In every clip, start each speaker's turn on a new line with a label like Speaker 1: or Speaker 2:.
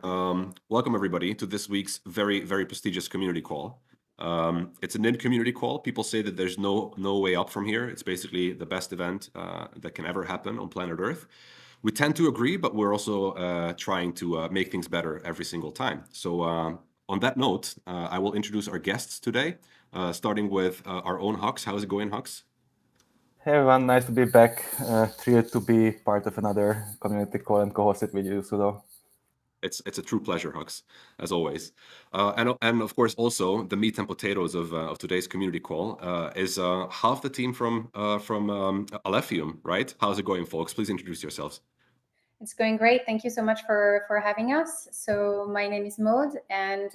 Speaker 1: Welcome everybody to this week's very, very prestigious community call. It's a NID community call. People say that there's no way up from here. It's basically the best event that can ever happen on planet Earth. We tend to agree, but we're also trying to make things better every single time. So on that note, I will introduce our guests today, starting with our own Hux. How's it going, Hux?
Speaker 2: Hey everyone, nice to be back. Thrilled to be part of another community call and co-host it with you, Sudo.
Speaker 1: It's a true pleasure, Hux, as always. And of course, also the meat and potatoes of today's community call is half the team from Alephium, right? How's it going, folks? Please introduce yourselves.
Speaker 3: It's going great. Thank you so much for having us. So my name is Maud, and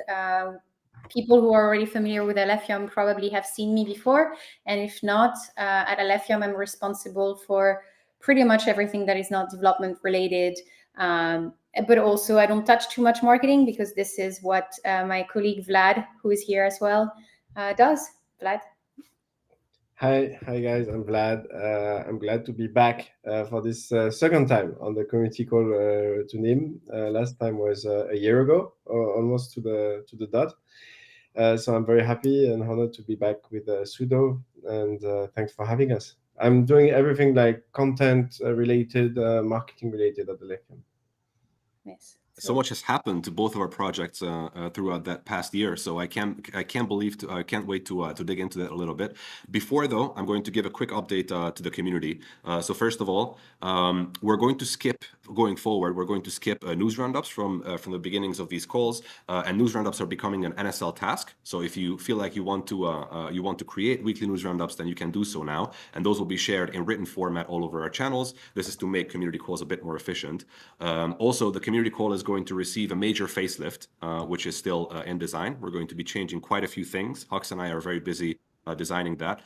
Speaker 3: people who are already familiar with Alephium probably have seen me before. And if not, at Alephium, I'm responsible for pretty much everything that is not development related. But also, I don't touch too much marketing because this is what my colleague Vlad, who is here as well, does. Vlad?
Speaker 4: Hi guys, I'm Vlad. I'm glad to be back for this second time on the community call to NIM. Last time was a year ago, almost to the dot. So I'm very happy and honored to be back with Sudo, and thanks for having us. I'm doing everything like content related, marketing related at Alephium.
Speaker 3: Yes.
Speaker 1: So much has happened to both of our projects throughout that past year. So I can't wait to dig into that a little bit. Before though, I'm going to give a quick update to the community. So first of all, we're going to skip going forward. We're going to skip news roundups from the beginnings of these calls, and news roundups are becoming an NSL task. So if you feel like you want to create weekly news roundups, then you can do so now, and those will be shared in written format all over our channels. This is to make community calls a bit more efficient. Also, the community call is going to receive a major facelift, which is still in design. We're going to be changing quite a few things. Hux and I are very busy designing that,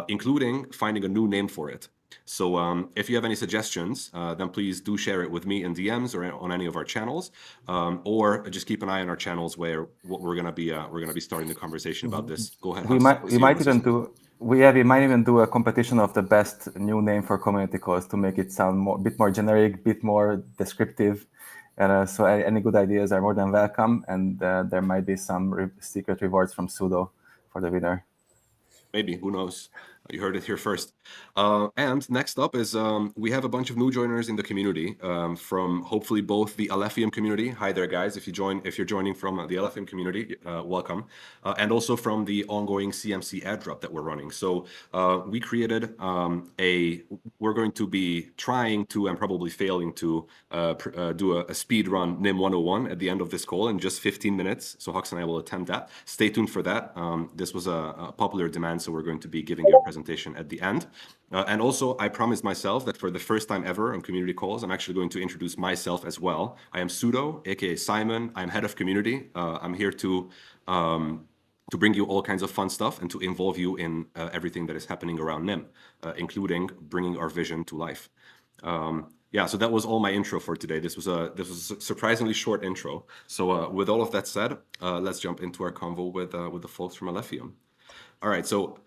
Speaker 1: including finding a new name for it. So if you have any suggestions, then please do share it with me in DMs or on any of our channels, or just keep an eye on our channels where we're gonna be starting the conversation about this. Go ahead, Hux.
Speaker 2: We might even do a competition of the best new name for community calls to make it sound a bit more generic, bit more descriptive. And so any good ideas are more than welcome, and there might be some secret rewards from Sudo for the winner.
Speaker 1: Maybe, who knows? You heard it here first. And next up is we have a bunch of new joiners in the community from hopefully both the Alephium community. Hi there, guys. If you're joining from the Alephium community, welcome. And also from the ongoing CMC airdrop that we're running. So we created we're going to be trying to and probably failing to do a speed run NIM 101 at the end of this call in just 15 minutes. So Hux and I will attempt that. Stay tuned for that. This was a popular demand, so we're going to be giving you a presentation at the end. And also, I promised myself that for the first time ever on community calls, I'm actually going to introduce myself as well. I am Sudo, aka Simon. I'm head of community. I'm here to bring you all kinds of fun stuff and to involve you in everything that is happening around NIM, including bringing our vision to life. Yeah, so that was all my intro for today. This was a surprisingly short intro. So with all of that said, let's jump into our convo with the folks from Alephium. All right, so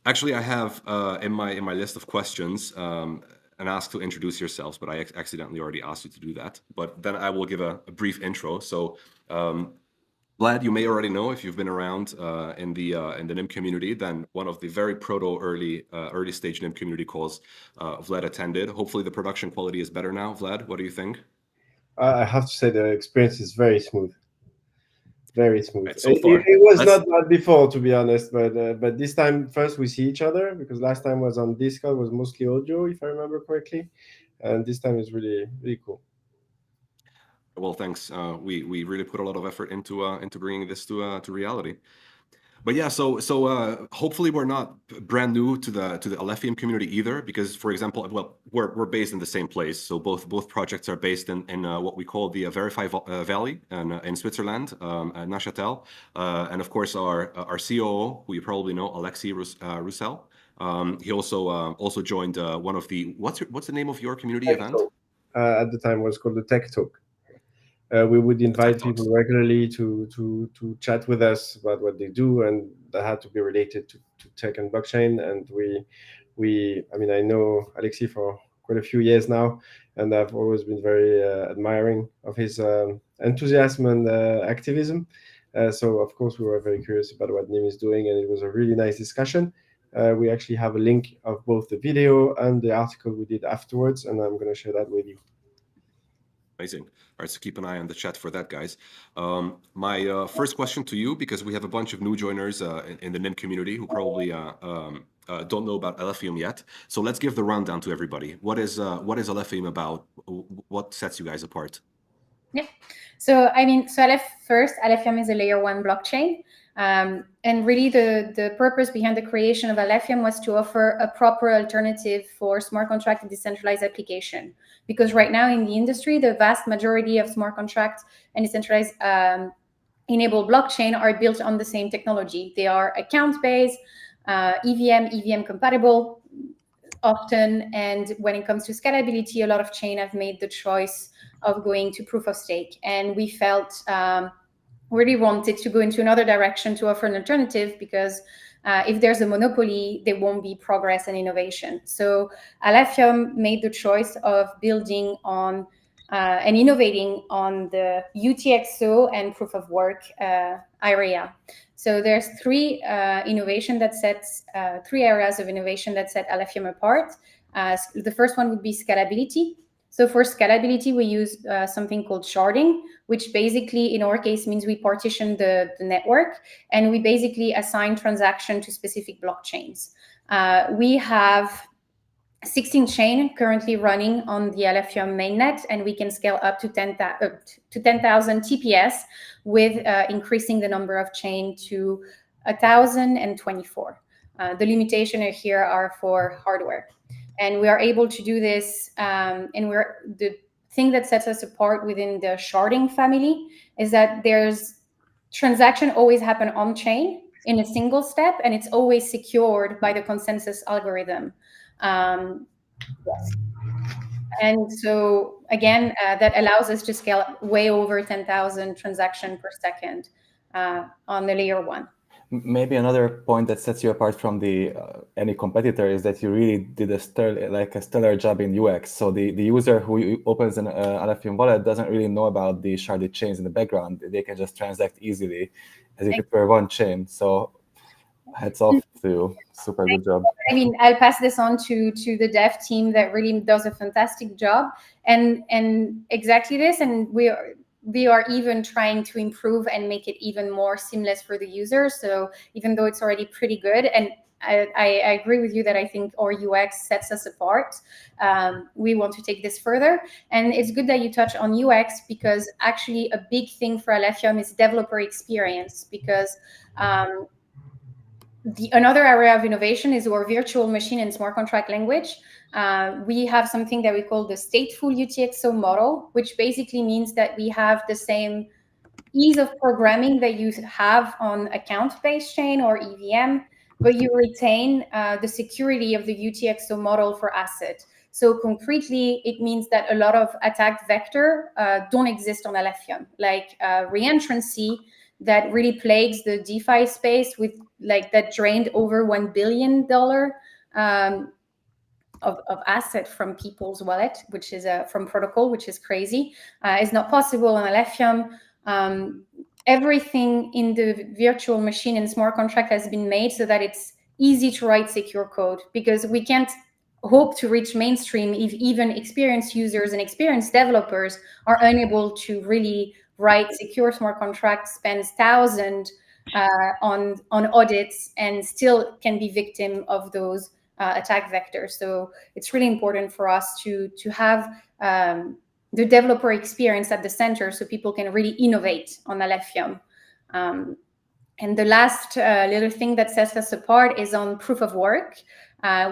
Speaker 1: actually I have in my list of questions an ask to introduce yourselves, but I accidentally already asked you to do that. But then I will give a brief intro. So Vlad, you may already know if you've been around in the NIM community, then one of the very early stage NIM community calls Vlad attended. Hopefully the production quality is better now. Vlad, what do you think?
Speaker 4: I have to say the experience is very smooth. Very smooth.
Speaker 1: Right, so far.
Speaker 4: It was not bad before, to be honest, but this time first we see each other, because last time was on Discord, was mostly audio, if I remember correctly, and this time is really cool.
Speaker 1: Well, thanks. We really put a lot of effort into bringing this to reality. But yeah, so hopefully we're not brand new to the Alephium community either, because for example, well, we're based in the same place. So both projects are based in what we call the Verify Valley in Switzerland, Neuchâtel, and of course our COO, who you probably know, Alexis Roussel. He also joined one of the what's the name of your community
Speaker 4: Tech
Speaker 1: event?
Speaker 4: Talk. At the time was called the Tech Talk. We would invite people regularly to chat with us about what they do, and that had to be related to tech and blockchain. And I know Alexis for quite a few years now, and I've always been very admiring of his enthusiasm and activism. So of course we were very curious about what Nim is doing, and it was a really nice discussion. We actually have a link of both the video and the article we did afterwards, and I'm going to share that with you.
Speaker 1: Amazing. All right, so keep an eye on the chat for that, guys. My first question to you, because we have a bunch of new joiners in the NIM community who probably don't know about Alephium yet. So let's give the rundown to everybody. What is Alephium about? What sets you guys apart?
Speaker 3: Yeah. So I mean, so first, Alephium is a layer 1 blockchain. And really the purpose behind the creation of Alephium was to offer a proper alternative for smart contract and decentralized application. Because right now in the industry, the vast majority of smart contracts and decentralized enabled blockchain are built on the same technology. They are account-based, EVM compatible often. And when it comes to scalability, a lot of chain have made the choice of going to proof of stake. And we felt really wanted to go into another direction to offer an alternative, because if there's a monopoly, there won't be progress and innovation. So Alephium made the choice of building on and innovating on the UTXO and proof of work area. So there's three areas of innovation that set Alephium apart. The first one would be scalability. So for scalability, we use something called sharding, which basically in our case means we partition the network and we basically assign transaction to specific blockchains. We have 16 chain currently running on the Alephium mainnet, and we can scale up to 10,000 TPS with increasing the number of chain to 1,024. The limitations here are for hardware. And we are able to do this, and the thing that sets us apart within the sharding family is that there's transaction always happen on chain in a single step, and it's always secured by the consensus algorithm. Yes. And so again, that allows us to scale way over 10,000 transactions per second on the layer 1.
Speaker 2: Maybe another point that sets you apart from the any competitor is that you really did a stellar job in UX. So the user who opens an Alephium wallet doesn't really know about the sharded chains in the background. They can just transact easily as if it were one chain. So hats off to you. Super good job.
Speaker 3: I mean, I'll pass this on to the dev team that really does a fantastic job, and exactly this. And we are even trying to improve and make it even more seamless for the user. So even though it's already pretty good, and I agree with you that I think our UX sets us apart, we want to take this further. And it's good that you touch on UX, because actually a big thing for Alephium is developer experience, because another area of innovation is our virtual machine and smart contract language. We have something that we call the stateful UTXO model, which basically means that we have the same ease of programming that you have on account-based chain or EVM, but you retain the security of the UTXO model for asset. So concretely, it means that a lot of attack vector don't exist on Alephium, like reentrancy that really plagues the DeFi space, with that drained over $1 billion of asset from people's wallet, which is from protocol, which is crazy. It's not possible on Alephium. Everything in the virtual machine and smart contract has been made so that it's easy to write secure code, because we can't hope to reach mainstream if even experienced users and experienced developers are unable to really write secure smart contracts, spends thousands on audits, and still can be victim of those attack vectors. So it's really important for us to have the developer experience at the center, so people can really innovate on Alephium. And the last little thing that sets us apart is on proof of work.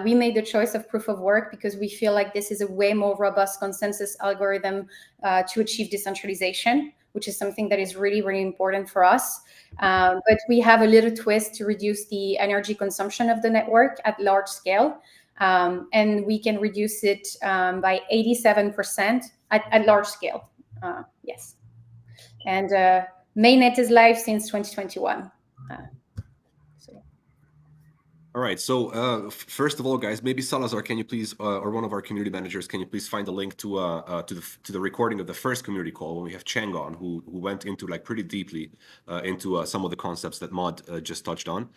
Speaker 3: We made the choice of proof of work because we feel like this is a way more robust consensus algorithm to achieve decentralization, which is something that is really, really important for us. But we have a little twist to reduce the energy consumption of the network at large scale. And we can reduce it by 87% at large scale. Yes. And mainnet is live since 2021.
Speaker 1: All right. So first of all, guys, maybe Salazar, can you please, or one of our community managers, can you please find a link to the recording of the first community call when we have Chang on, who went into like pretty deeply into some of the concepts that Maud just touched on.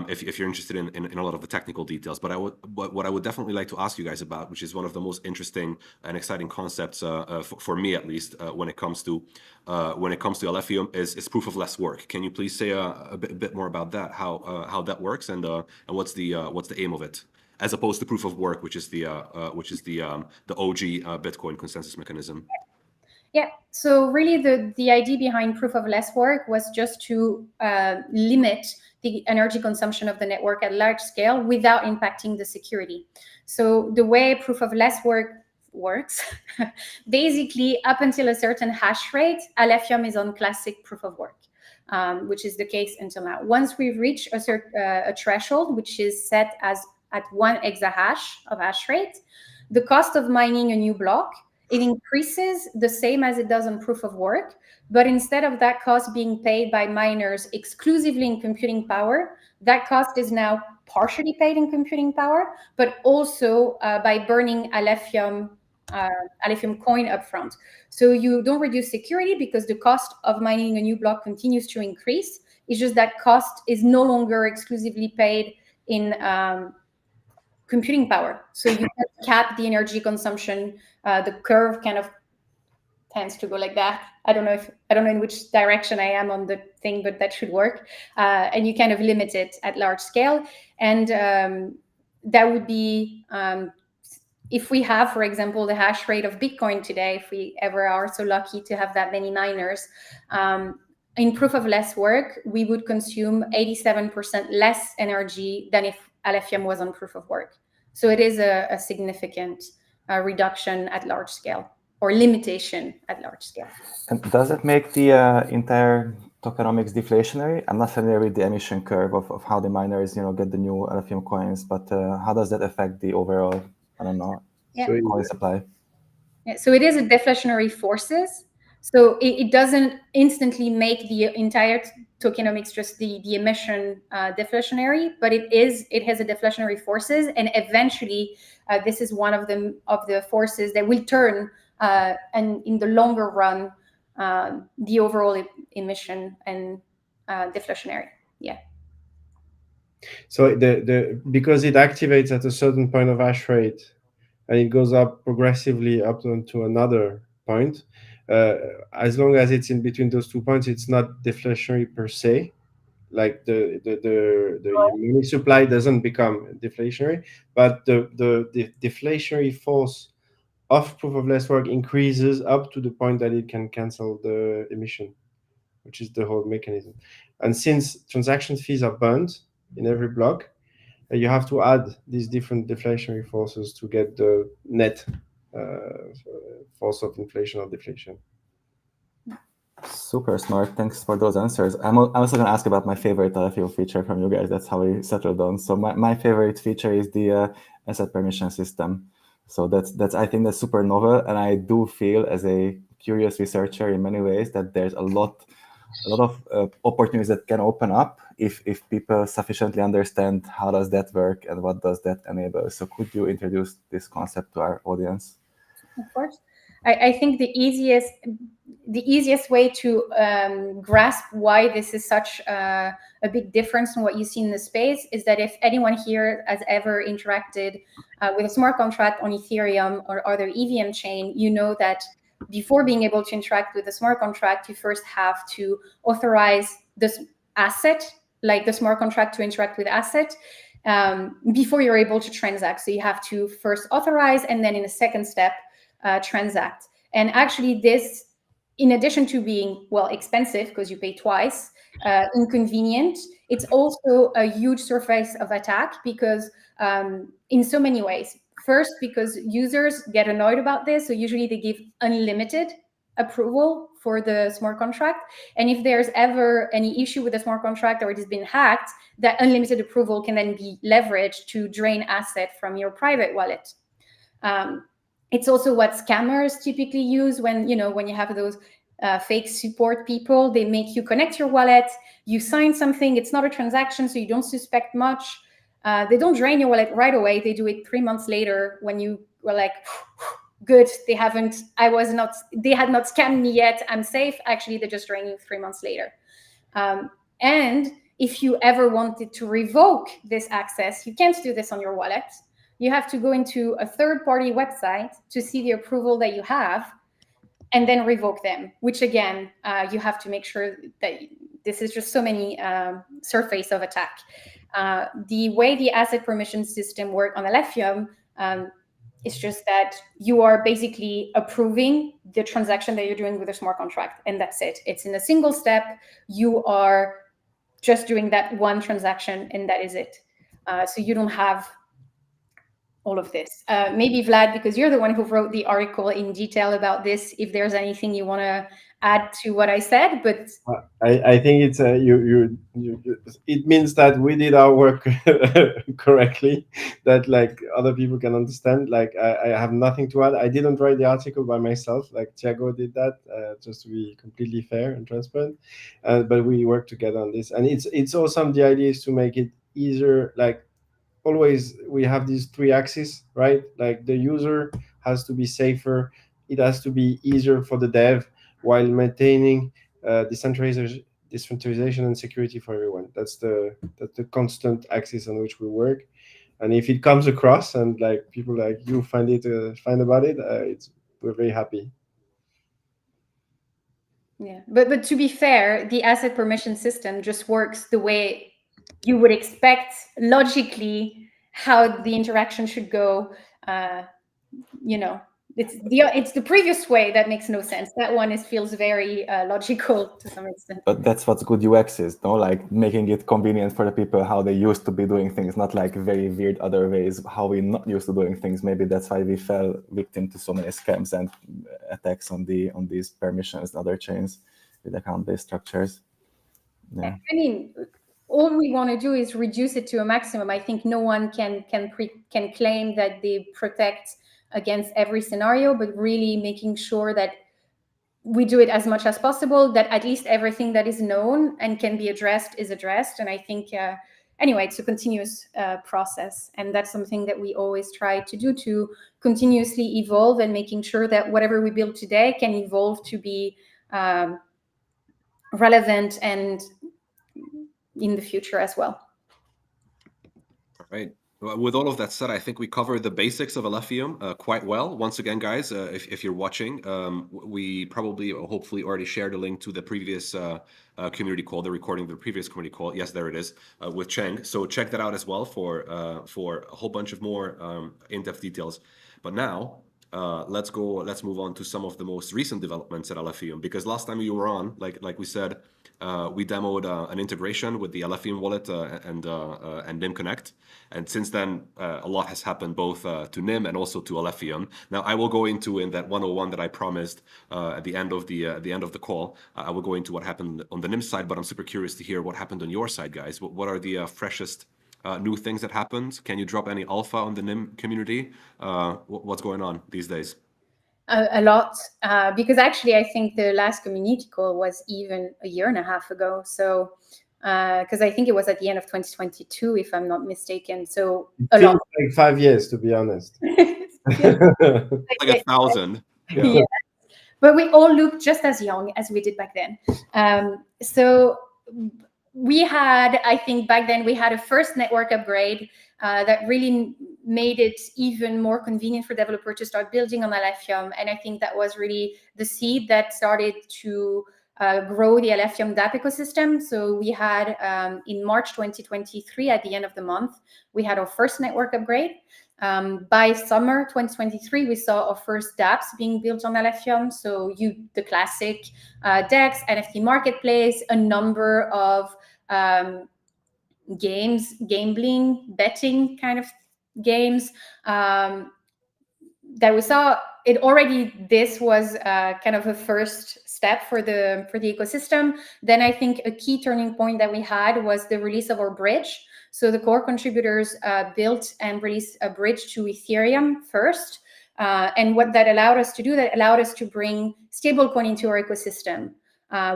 Speaker 1: If you're interested in a lot of the technical details, but what I would definitely like to ask you guys about, which is one of the most interesting and exciting concepts for me at least when it comes to Alephium, is proof of less work. Can you please say a bit more about that? How that works and what's the aim of it, as opposed to proof of work, which is the OG Bitcoin consensus mechanism?
Speaker 3: Yeah, so really the idea behind proof of less work was just to limit the energy consumption of the network at large scale without impacting the security. So the way proof of less work works, basically up until a certain hash rate, Alephium is on classic proof of work, which is the case until now. Once we've reached a threshold, which is set as at 1 exahash of hash rate, the cost of mining a new block, it increases the same as it does on proof of work, but instead of that cost being paid by miners exclusively in computing power, that cost is now partially paid in computing power, but also by burning Alephium coin upfront. So you don't reduce security because the cost of mining a new block continues to increase. It's just that cost is no longer exclusively paid in computing power. So you can cap the energy consumption. The curve kind of tends to go like that. I don't know in which direction I am on the thing, but that should work. And you kind of limit it at large scale. And that would be if we have, for example, the hash rate of Bitcoin today, if we ever are so lucky to have that many miners, in proof of less work, we would consume 87% less energy than if Alephium was on proof of work. So it is a significant reduction at large scale, or limitation at large scale.
Speaker 2: And does it make the entire tokenomics deflationary? I'm not familiar with the emission curve of how the miners, get the new Alephium coins, but how does that affect the overall, I don't know, coin supply?
Speaker 3: Yeah, so it is a deflationary forces. So it doesn't instantly make the entire tokenomics just the emission deflationary, but it has a deflationary forces, and eventually this is one of the forces that will turn and in the longer run the overall emission and deflationary. Yeah.
Speaker 4: So because it activates at a certain point of hash rate, and it goes up progressively up to another point. As long as it's in between those 2 points, it's not deflationary per se. Like the money supply doesn't become deflationary, but the deflationary force of proof of less work increases up to the point that it can cancel the emission, which is the whole mechanism. And since transaction fees are burned in every block, you have to add these different deflationary forces to get the net force of inflation or deflation.
Speaker 2: Super smart. Thanks for those answers. I'm also going to ask about my favorite Alephium feature from you guys. That's how we settled on. So my favorite feature is the asset permission system. So I think that's super novel, and I do feel as a curious researcher in many ways that there's a lot of opportunities that can open up if people sufficiently understand how does that work and what does that enable. So could you introduce this concept to our audience?
Speaker 3: Of course. I think the easiest way to grasp why this is such a big difference in what you see in the space is that if anyone here has ever interacted with a smart contract on Ethereum or other EVM chain, you know that before being able to interact with the smart contract, you first have to authorize this asset, like the smart contract to interact with asset, before you're able to transact. So you have to first authorize, and then in a second step, transact. And actually this, in addition to being, well, expensive because you pay twice, inconvenient, it's also a huge surface of attack because in so many ways. First, because users get annoyed about this. So usually they give unlimited approval for the smart contract. And if there's ever any issue with the smart contract or it has been hacked, that unlimited approval can then be leveraged to drain asset from your private wallet. It's also what scammers typically use when you have those fake support people. They make you connect your wallet, you sign something, it's not a transaction, so you don't suspect much. They don't drain your wallet right away. They do it 3 months later when you were like, good, they had not scammed me yet, I'm safe. Actually, they just drain you 3 months later. And if you ever wanted to revoke this access, you can't do this on your wallet. You have to go into a third-party website to see the approval that you have, and then revoke them, which again, you have to make sure that this is just so many surface of attack. The way the asset permission system works on Alephium, it's just that you are basically approving the transaction that you're doing with a smart contract, and that's it. It's in a single step. You are just doing that one transaction, and that is it. So you don't have all of this. Maybe Vlad, because you're the one who wrote the article in detail about this, if there's anything you want to add to what I said, but
Speaker 4: I think it's it means that we did our work correctly, that like other people can understand. Like I have nothing to add. I didn't write the article by myself. Like Thiago did that, just to be completely fair and transparent. But we worked together on this, and it's awesome. The idea is to make it easier. Like always, we have these 3 axes, right? Like the user has to be safer. It has to be easier for the dev, while maintaining decentralization and security for everyone. That's the constant axis on which we work. And if it comes across and like people like you find about it, we're very happy.
Speaker 3: Yeah, but to be fair, the asset permission system just works the way you would expect logically how the interaction should go. It's the previous way that makes no sense. That one feels very logical to some extent.
Speaker 2: But that's what's good UX is, no? Like making it convenient for the people how they used to be doing things, not like very weird other ways how we not used to doing things. Maybe that's why we fell victim to so many scams and attacks on these permissions and other chains with account-based structures. Yeah.
Speaker 3: I mean, all we want to do is reduce it to a maximum. I think no one can claim that they protect against every scenario, but really making sure that we do it as much as possible, that at least everything that is known and can be addressed is addressed. And I think, anyway, it's a continuous process. And that's something that we always try to do, to continuously evolve, and making sure that whatever we build today can evolve to be relevant and in the future as well.
Speaker 1: All right. With all of that said, I think we covered the basics of Alephium quite well. Once again, guys, if you're watching, we probably or hopefully already shared a link to the previous community call, the recording of the previous community call. Yes, there it is, with Cheng. So check that out as well for a whole bunch of more in-depth details. But now, let's move on to some of the most recent developments at Alephium, because last time you were on, like we said, we demoed an integration with the Alephium wallet and NIM Connect, and since then a lot has happened both to NIM and also to Alephium. Now I will go into in that 101 that I promised at the end of the call. I will go into what happened on the NIM side, but I'm super curious to hear what happened on your side, guys. What are the freshest new things that happened? Can you drop any alpha on the NIM community? What's going on these days?
Speaker 3: A lot, because actually I think the last community call was even a year and a half ago. So, because I think it was at the end of 2022, if I'm not mistaken. So
Speaker 4: it feels like 5 years, to be honest.
Speaker 1: Like 1,000.
Speaker 3: Yeah. Yeah. But we all look just as young as we did back then. So we had, I think back then we had a first network upgrade that really made it even more convenient for developers to start building on Alephium. And I think that was really the seed that started to grow the Alephium dApp ecosystem. So we had in March 2023, at the end of the month, we had our first network upgrade. By summer 2023, we saw our first dApps being built on Alephium. So the classic DEX, NFT marketplace, a number of games, gambling, betting kind of games that we saw. It already, this was kind of a first step for the ecosystem. Then I think a key turning point that we had was the release of our bridge. So the core contributors built and released a bridge to Ethereum first. And what that allowed us to do, that allowed us to bring stablecoin into our ecosystem.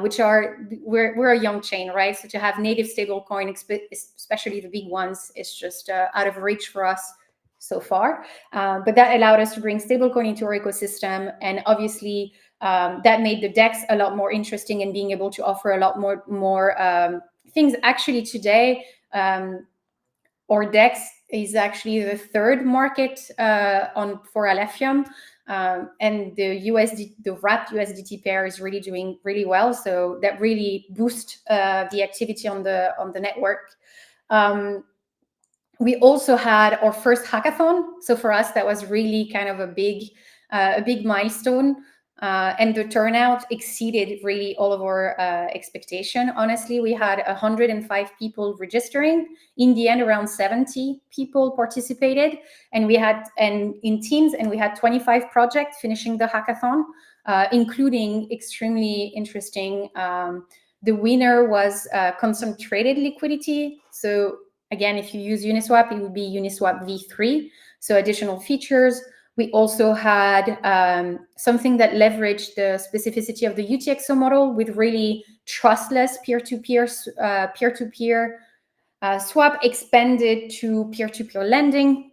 Speaker 3: which are, we're a young chain, right? So to have native stablecoin, especially the big ones, is just out of reach for us so far. But that allowed us to bring stablecoin into our ecosystem, and obviously that made the DEX a lot more interesting and being able to offer a lot more things. Actually, today, our DEX is actually the third market for Alephium, and the wrapped USDT pair is really doing really well. So that really boosts the activity on the network. We also had our first hackathon. So for us, that was really kind of a big milestone. And the turnout exceeded really all of our expectation. Honestly, we had 105 people registering. In the end, around 70 people participated, and in teams, and we had 25 projects finishing the hackathon, including extremely interesting. The winner was concentrated liquidity. So again, if you use Uniswap, it would be Uniswap v3. So additional features. We also had something that leveraged the specificity of the UTXO model with really trustless peer-to-peer swap expanded to peer-to-peer lending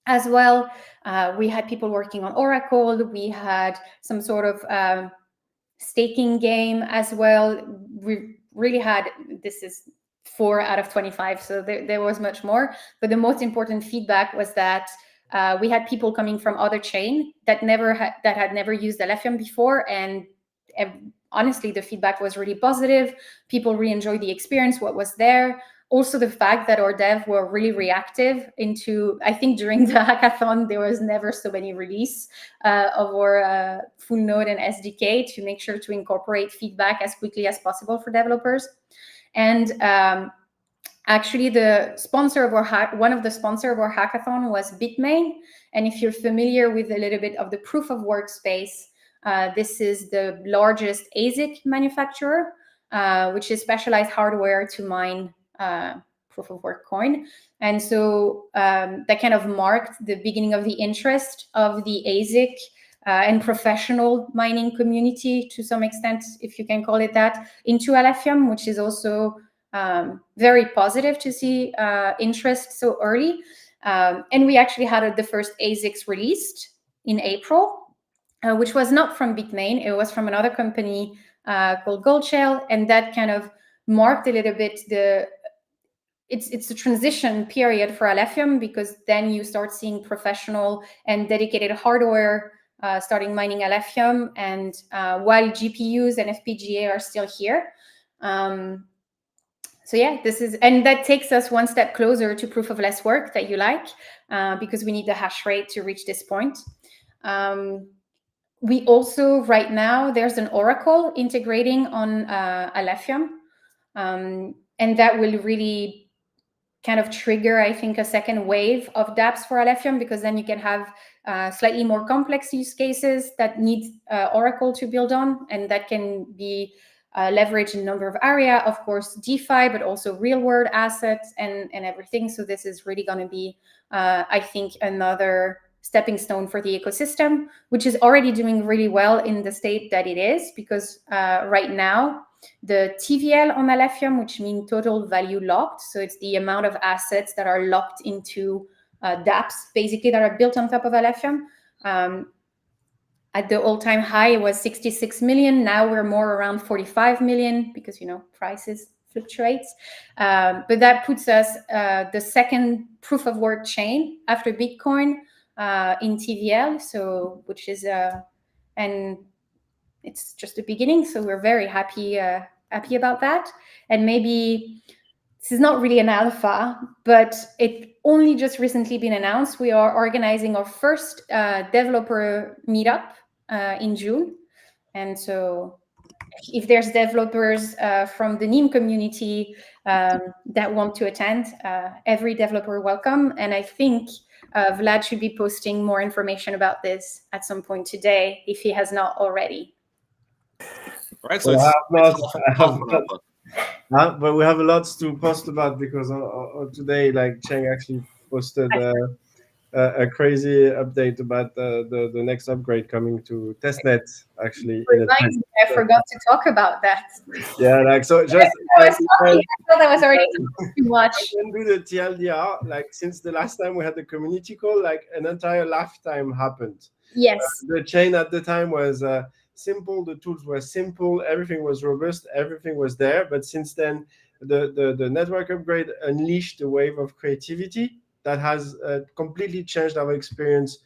Speaker 3: as well. We had people working on Oracle. We had some sort of staking game as well. We really had, this is 4 out of 25, so there was much more. But the most important feedback was that we had people coming from other chain that had never used Alephium before, and honestly, the feedback was really positive. People really enjoyed the experience, what was there. Also, the fact that our dev were really reactive into, I think during the hackathon, there was never so many release of our full node and SDK to make sure to incorporate feedback as quickly as possible for developers. And actually, one of the sponsors of our hackathon was Bitmain. And if you're familiar with a little bit of the proof of work space, this is the largest ASIC manufacturer, which is specialized hardware to mine proof of work coin. And so that kind of marked the beginning of the interest of the ASIC and professional mining community, to some extent, if you can call it that, into Alephium, which is also very positive to see interest so early. And we actually had the first ASICs released in April, which was not from Bitmain. It was from another company called Goldshell, and that kind of marked a little bit it's a transition period for Alephium, because then you start seeing professional and dedicated hardware starting mining Alephium, and while GPUs and FPGA are still here. So yeah, and that takes us one step closer to proof of less work that you like, because we need the hash rate to reach this point. We also, right now, there's an Oracle integrating on Alephium, and that will really kind of trigger, I think, a second wave of dApps for Alephium, because then you can have slightly more complex use cases that need Oracle to build on, and that can be leveraged in a number of areas, of course, DeFi, but also real-world assets and everything. So this is really going to be, I think, another stepping stone for the ecosystem, which is already doing really well in the state that it is, because right now, the TVL on Alephium, which means total value locked, so it's the amount of assets that are locked into dApps, basically, that are built on top of Alephium. At the all-time high, it was 66 million. Now we're more around 45 million, because, prices fluctuates. But that puts us the second proof of work chain after Bitcoin in TVL, so which is and it's just the beginning. So we're very happy about that. And maybe this is not really an alpha, but it only just recently been announced. We are organizing our first developer meetup in June. And so if there's developers from the NEEM community that want to attend, every developer welcome. And I think Vlad should be posting more information about this at some point today, if he has not already.
Speaker 1: All right, so
Speaker 4: but we have a lot to post about, because today, like, Cheng actually posted a crazy update about the next upgrade coming to testnet, actually.
Speaker 3: Reminds me, I forgot to talk about that.
Speaker 4: Yeah, like, so just
Speaker 3: I was talking, I thought I was already talking too much.
Speaker 4: I can do the TLDR. Like, since the last time we had the community call, like an entire lifetime happened.
Speaker 3: Yes.
Speaker 4: The chain at the time was simple. The tools were simple. Everything was robust. Everything was there. But since then, the network upgrade unleashed a wave of creativity that has completely changed our experience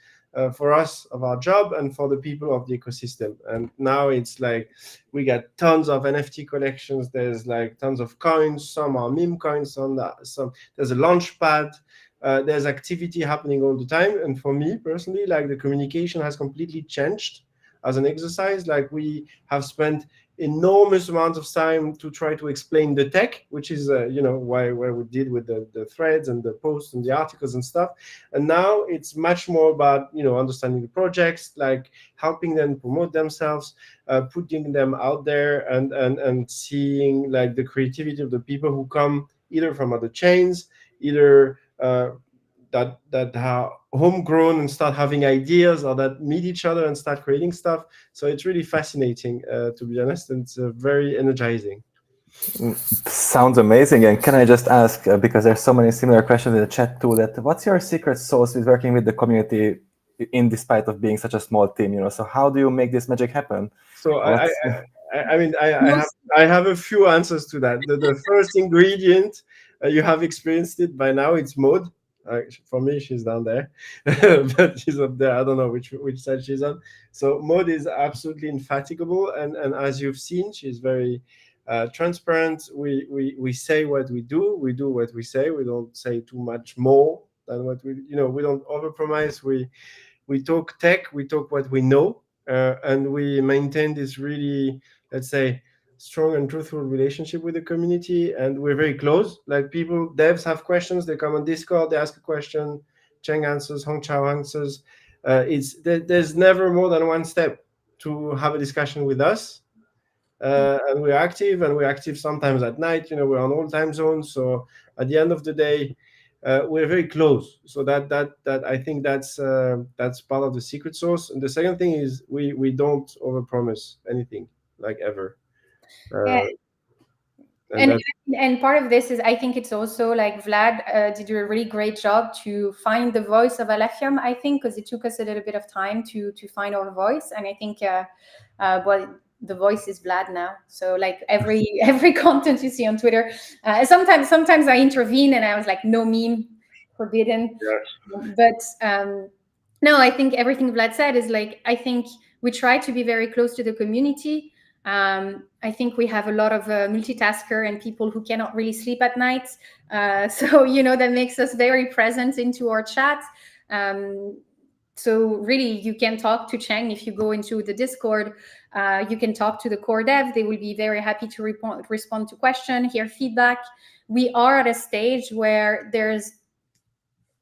Speaker 4: for us of our job and for the people of the ecosystem. And now it's like we got tons of NFT collections. There's like tons of coins. Some are meme coins. Some there's a launch pad. There's activity happening all the time. And for me personally, like, the communication has completely changed as an exercise. Like, we have spent enormous amounts of time to try to explain the tech, which is why we did with the threads and the posts and the articles and stuff. And now it's much more about understanding the projects, like helping them promote themselves, putting them out there, and seeing like the creativity of the people who come either from other chains, either that are homegrown and start having ideas, or that meet each other and start creating stuff. So it's really fascinating, to be honest, and it's very energizing.
Speaker 2: Sounds amazing. And can I just ask, because there's so many similar questions in the chat too, that what's your secret sauce with working with the community in despite of being such a small team? So how do you make this magic happen?
Speaker 4: So I have a few answers to that. The first ingredient, you have experienced it by now, it's Maud. For me, she's down there, but she's up there. I don't know which side she's on. So Maud is absolutely infatigable, and as you've seen, she's very transparent. We say what we do. We do what we say. We don't say too much more than what we don't overpromise. We talk tech. We talk what we know, and we maintain this really, let's say, strong and truthful relationship with the community. And we're very close. Like, devs have questions, they come on Discord, they ask a question, Cheng answers, Hongchao answers. There's never more than one step to have a discussion with us. And we're active sometimes at night. We're on all time zones. So at the end of the day, we're very close. So that I think that's part of the secret sauce. And the second thing is we don't overpromise anything, like, ever.
Speaker 3: And part of this is, I think it's also like Vlad did a really great job to find the voice of Alephium, I think, because it took us a little bit of time to find our voice. And I think the voice is Vlad now. So like every content you see on Twitter, sometimes I intervene and I was like, no meme, forbidden.
Speaker 4: Yeah.
Speaker 3: But no, I think everything Vlad said is like, I think we try to be very close to the community. I think we have a lot of multitasker and people who cannot really sleep at night. So, that makes us very present into our chat. So really, you can talk to Cheng if you go into the Discord. You can talk to the core dev. They will be very happy to respond to questions, hear feedback. We are at a stage where there's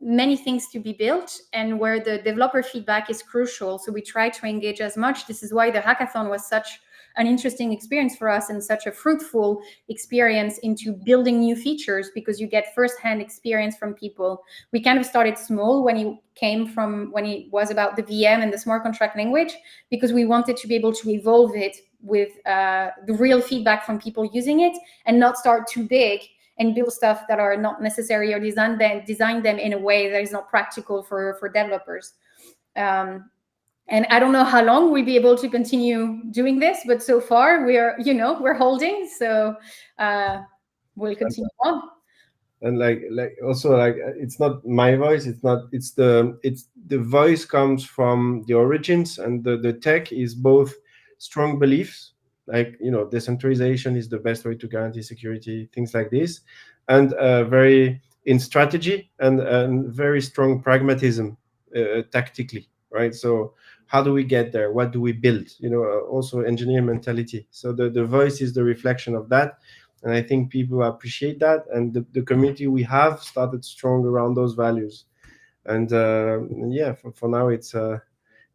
Speaker 3: many things to be built and where the developer feedback is crucial. So we try to engage as much. This is why the hackathon was such an interesting experience for us and such a fruitful experience into building new features, because you get firsthand experience from people. We kind of started small when it was about the VM and the smart contract language, because we wanted to be able to evolve it with the real feedback from people using it, and not start too big and build stuff that are not necessary, or design them in a way that is not practical for developers. And I don't know how long we'll be able to continue doing this, but so far we're holding. So we'll continue on.
Speaker 4: And like also, like, it's not my voice. It's the voice comes from the origins, and the tech is both strong beliefs, like, decentralization is the best way to guarantee security, things like this, and very in strategy, and very strong pragmatism, tactically, right? So how do we get there? What do we build? Also engineer mentality. So the voice is the reflection of that. And I think people appreciate that. And the community we have started strong around those values. And yeah, for now, it's an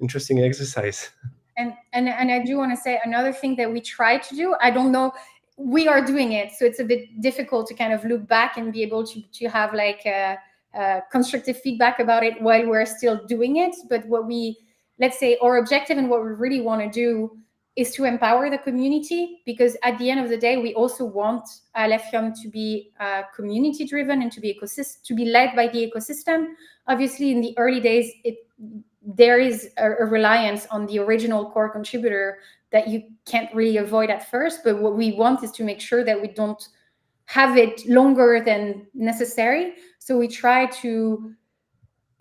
Speaker 4: interesting exercise.
Speaker 3: And I do want to say another thing that we try to do. I don't know, we are doing it, so it's a bit difficult to kind of look back and be able to have like constructive feedback about it while we're still doing it. But let's say our objective and what we really want to do is to empower the community, because at the end of the day, we also want Alephium to be community driven and to be led by the ecosystem. Obviously, in the early days, there is a reliance on the original core contributor that you can't really avoid at first. But what we want is to make sure that we don't have it longer than necessary. So we try to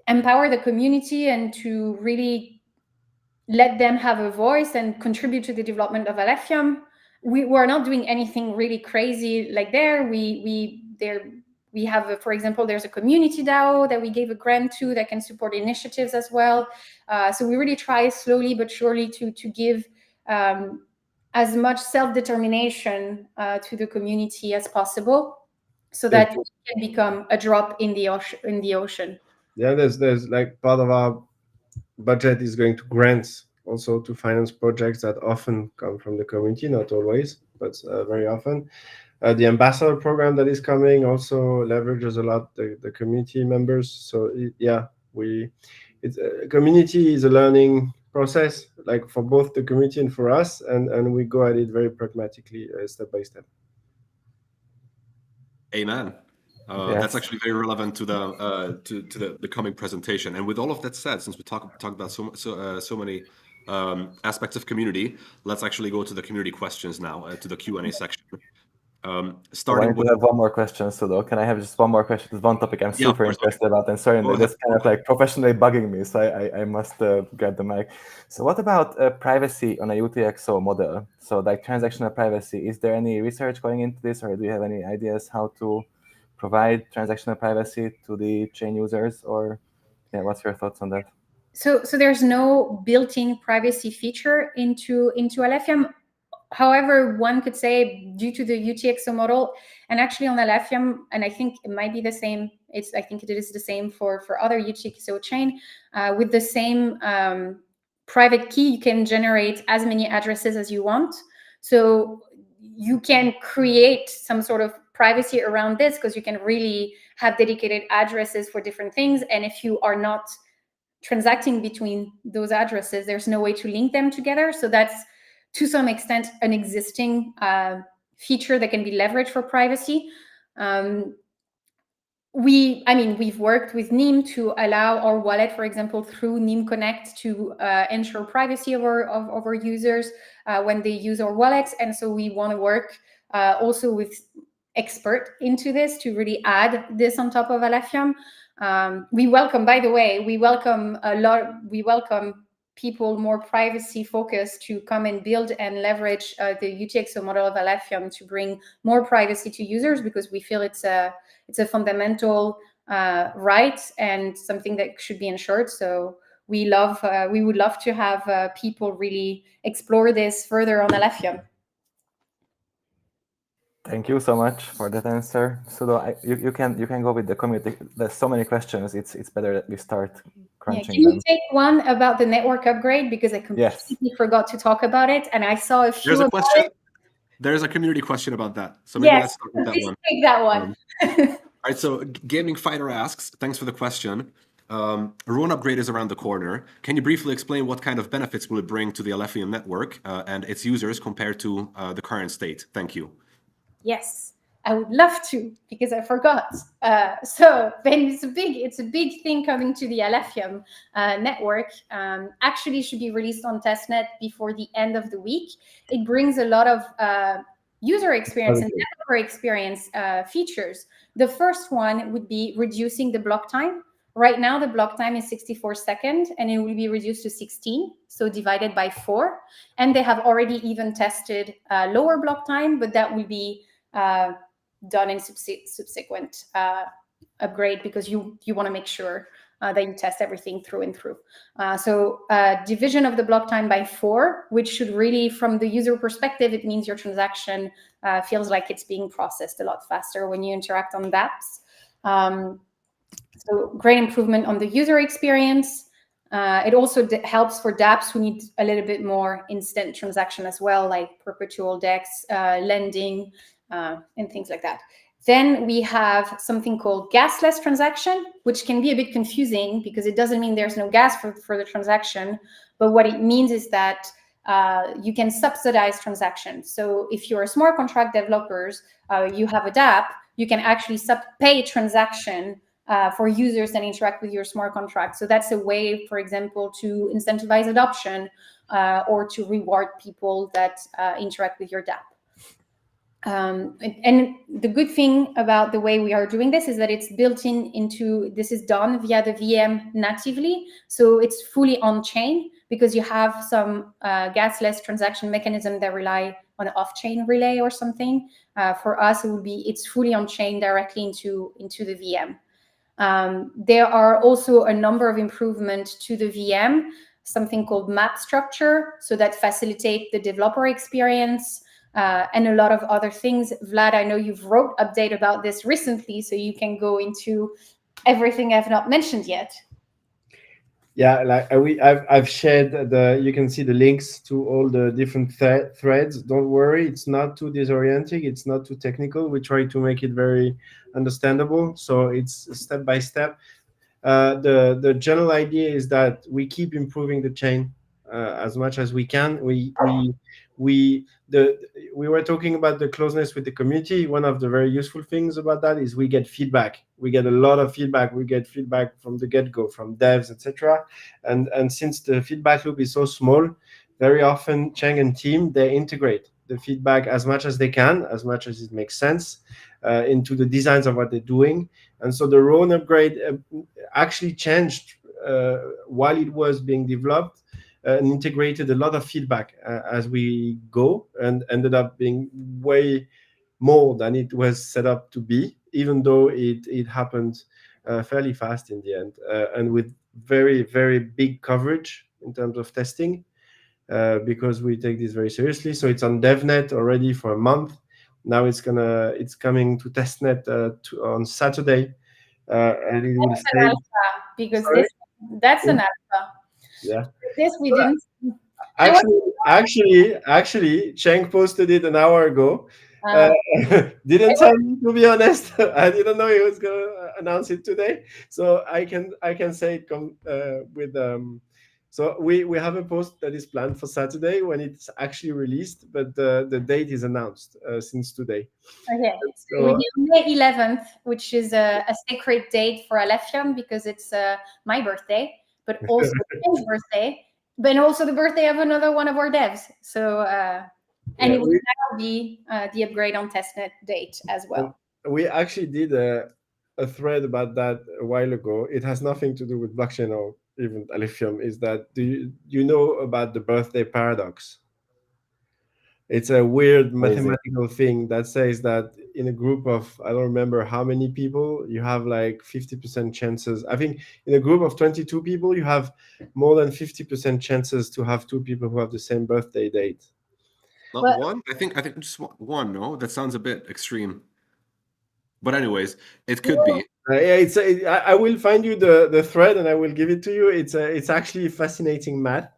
Speaker 3: empower the community and to really let them have a voice and contribute to the development of Alephium. We're not doing anything really crazy like there. We have, for example, there's a community DAO that we gave a grant to that can support initiatives as well. So we really try slowly but surely to give as much self-determination to the community as possible, so that it can become a drop in the ocean.
Speaker 4: Yeah, there's like part of our budget is going to grants also to finance projects that often come from the community, not always, but very often. The ambassador program that is coming also leverages a lot the community members. So community is a learning process, like for both the community and for us, and we go at it very pragmatically, step by step.
Speaker 1: Amen.
Speaker 2: Yes.
Speaker 1: That's actually very relevant to the coming presentation. And with all of that said, since we talked about so many aspects of community, let's actually go to the community questions now, to the Q&A section. Starting with,
Speaker 2: I have one more question, Sudo. Can I have just one more question? There's one topic I'm super interested about, and sorry, that's kind of like professionally bugging me, so I must grab the mic. So what about privacy on a UTXO model? So like transactional privacy, is there any research going into this, or do you have any ideas how to provide transactional privacy to the chain users? Or what's your thoughts on that?
Speaker 3: So there's no built-in privacy feature into Alephium. However, one could say due to the UTXO model, and actually on Alephium, and I think it might be the same. I think it is the same for other UTXO chain. With the same private key, you can generate as many addresses as you want. So you can create some sort of privacy around this, because you can really have dedicated addresses for different things. And if you are not transacting between those addresses, there's no way to link them together. So that's to some extent an existing feature that can be leveraged for privacy. We've worked with NEEM to allow our wallet, for example, through NEEM Connect, to ensure privacy of our users when they use our wallets. And so we want to work also with expert into this to really add this on top of Alephium. We welcome people more privacy focused to come and build and leverage the UTXO model of Alephium to bring more privacy to users, because we feel it's a fundamental right and something that should be ensured. So we would love to have people really explore this further on Alephium.
Speaker 2: Thank you so much for that answer. Sudo, you can go with the community. There's so many questions. It's better that we start crunching them.
Speaker 3: Can you take one about the network upgrade, because I completely forgot to talk about it, and I saw a few.
Speaker 1: There's a question. There's a community question about that. So maybe let's start with that one.
Speaker 3: Take that one.
Speaker 1: All right. So Gaming Fighter asks, thanks for the question. Rune upgrade is around the corner. Can you briefly explain what kind of benefits will it bring to the Alephium network and its users compared to the current state? Thank you.
Speaker 3: Yes, I would love to, because I forgot. So then it's a big thing coming to the Alephium network. Actually should be released on testnet before the end of the week. It brings a lot of user experience and developer experience features. The first one would be reducing the block time. Right now, the block time is 64 seconds, and it will be reduced to 16, so divided by 4. And they have already even tested lower block time, but that will be done in subsequent upgrade, because you want to make sure that you test everything through and through. So division of the block time by 4, which should really, from the user perspective, it means your transaction feels like it's being processed a lot faster when you interact on dApps. So great improvement on the user experience. It also helps for dApps who need a little bit more instant transaction as well, like perpetual DEX, lending, and things like that. Then we have something called gasless transaction, which can be a bit confusing because it doesn't mean there's no gas for the transaction. But what it means is that you can subsidize transactions. So if you're a smart contract developers, you have a dApp, you can actually pay transaction for users that interact with your smart contract. So that's a way, for example, to incentivize adoption or to reward people that interact with your dApp. And the good thing about the way we are doing this is that it's built into, this is done via the VM natively. So it's fully on chain because you have some gasless transaction mechanism that rely on an off-chain relay or something. For us, it's fully on chain directly into the VM. There are also a number of improvements to the VM, something called map structure, so that facilitate the developer experience. And a lot of other things. Vlad, I know you've wrote update about this recently, so you can go into everything I've not mentioned yet.
Speaker 4: Yeah, like I've shared you can see the links to all the different threads. Don't worry, it's not too disorienting, it's not too technical. We try to make it very understandable, so it's step by step. The general idea is that we keep improving the chain as much as we can. We were talking about the closeness with the community. One of the very useful things about that is we get feedback. We get a lot of feedback. We get feedback from the get-go, from devs, etc. And since the feedback loop is so small, very often Cheng and team, they integrate the feedback as much as they can, as much as it makes sense, into the designs of what they're doing. And so the Rowan upgrade actually changed while it was being developed and integrated a lot of feedback as we go, and ended up being way more than it was set up to be, even though it happened fairly fast in the end, and with very, very big coverage in terms of testing, because we take this very seriously. So it's on DevNet already for a month. Now it's coming to testnet on Saturday, and it will stay.
Speaker 3: Because
Speaker 4: Sorry?
Speaker 3: That's an alpha.
Speaker 4: Yeah.
Speaker 3: This we didn't.
Speaker 4: Actually, Cheng posted it an hour ago. Didn't tell me, to be honest. I didn't know he was gonna announce it today. So I can say it with So we have a post that is planned for Saturday when it's actually released, but the date is announced since today.
Speaker 3: Okay,
Speaker 4: So,
Speaker 3: we did May 11th, which is a sacred date for Alephium because it's my birthday, but also his birthday, but also the birthday of another one of our devs. So, and it will now be the upgrade on testnet date as well.
Speaker 4: We actually did a thread about that a while ago. It has nothing to do with blockchain or even Alephium. Is that do you know about the birthday paradox? It's a weird mathematical thing that says that in a group of, I don't remember how many people, you have like 50% chances. I think in a group of 22 people, you have more than 50% chances to have two people who have the same birthday date.
Speaker 1: Not one? I think just one. No, that sounds a bit extreme. But anyways, it could be.
Speaker 4: Yeah, I will find you the thread and I will give it to you. It's actually fascinating math.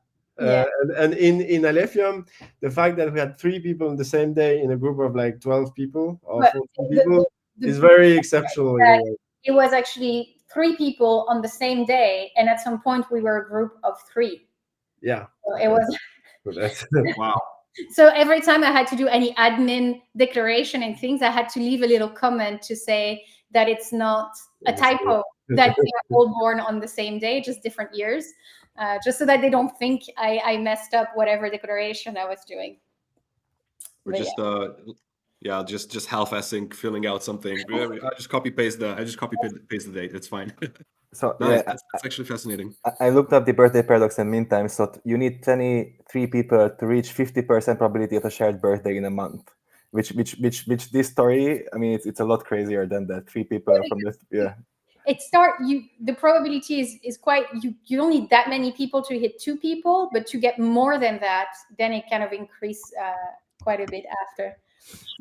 Speaker 3: Yeah.
Speaker 4: And in Alephium, the fact that we had 3 people on the same day in a group of like 12 people or 14 people is very exceptional.
Speaker 3: It was actually 3 people on the same day, and at some point we were a group of 3.
Speaker 4: Yeah.
Speaker 3: So it was.
Speaker 4: That's
Speaker 1: wow.
Speaker 3: So every time I had to do any admin declaration and things, I had to leave a little comment to say that it's not a typo, that we are all born on the same day, just different years, just so that they don't think I messed up whatever declaration I was doing.
Speaker 1: We're just just half-assing, filling out something. I just copy paste the date. It's fine.
Speaker 2: So
Speaker 1: nice. That's actually fascinating.
Speaker 2: I looked up the birthday paradox in the meantime. So you need 23 people to reach 50% probability of a shared birthday in a month. Which this story, I mean, it's a lot crazier than that. 3 people from this, yeah.
Speaker 3: The probability is quite, you don't need that many people to hit 2 people, but to get more than that, then it kind of increase quite a bit after.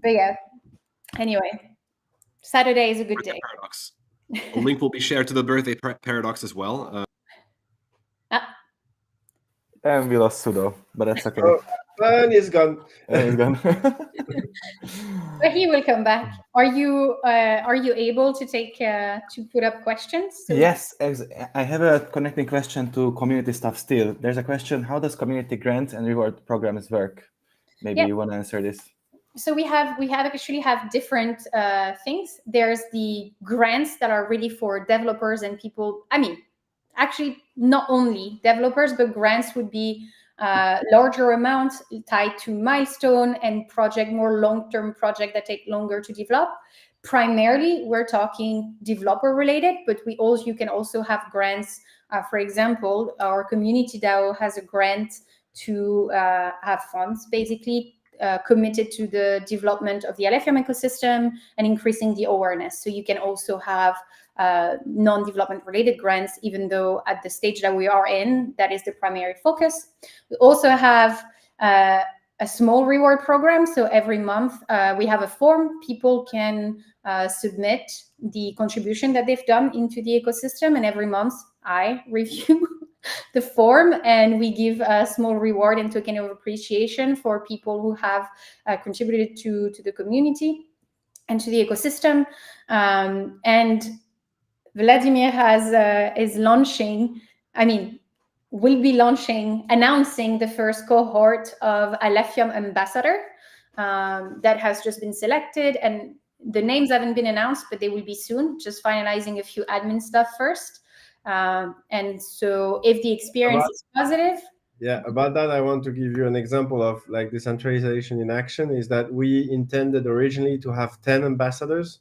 Speaker 3: But yeah, anyway, Saturday is a good day.
Speaker 1: Paradox. A link will be shared to the birthday paradox as well.
Speaker 2: And we lost Sudo, but that's okay.
Speaker 4: Oh, and he's gone.
Speaker 2: He's gone.
Speaker 3: But he will come back. Are you able to take to put up questions? So
Speaker 2: Yes, I have a connecting question to community stuff still. There's a question: how does community grants and reward programs work? Maybe you want to answer this.
Speaker 3: So we actually have different things. There's the grants that are really for developers and people. I mean, actually, not only developers, but grants would be larger amounts tied to milestone and more long-term project that take longer to develop. Primarily, we're talking developer related, but you can also have grants. For example, our community DAO has a grant to have funds basically committed to the development of the Alephium ecosystem and increasing the awareness. So you can also have non-development related grants, even though at the stage that we are in, that is the primary focus. We also have a small reward program. So every month we have a form. People can submit the contribution that they've done into the ecosystem. And every month I review the form and we give a small reward and token of appreciation for people who have contributed to the community and to the ecosystem. And Vladimir is launching, will be announcing the first cohort of Alephium Ambassador that has just been selected, and the names haven't been announced, but they will be soon, just finalizing a few admin stuff first. And so if the experience is positive.
Speaker 4: Yeah, about that, I want to give you an example of like decentralization in action is that we intended originally to have 10 ambassadors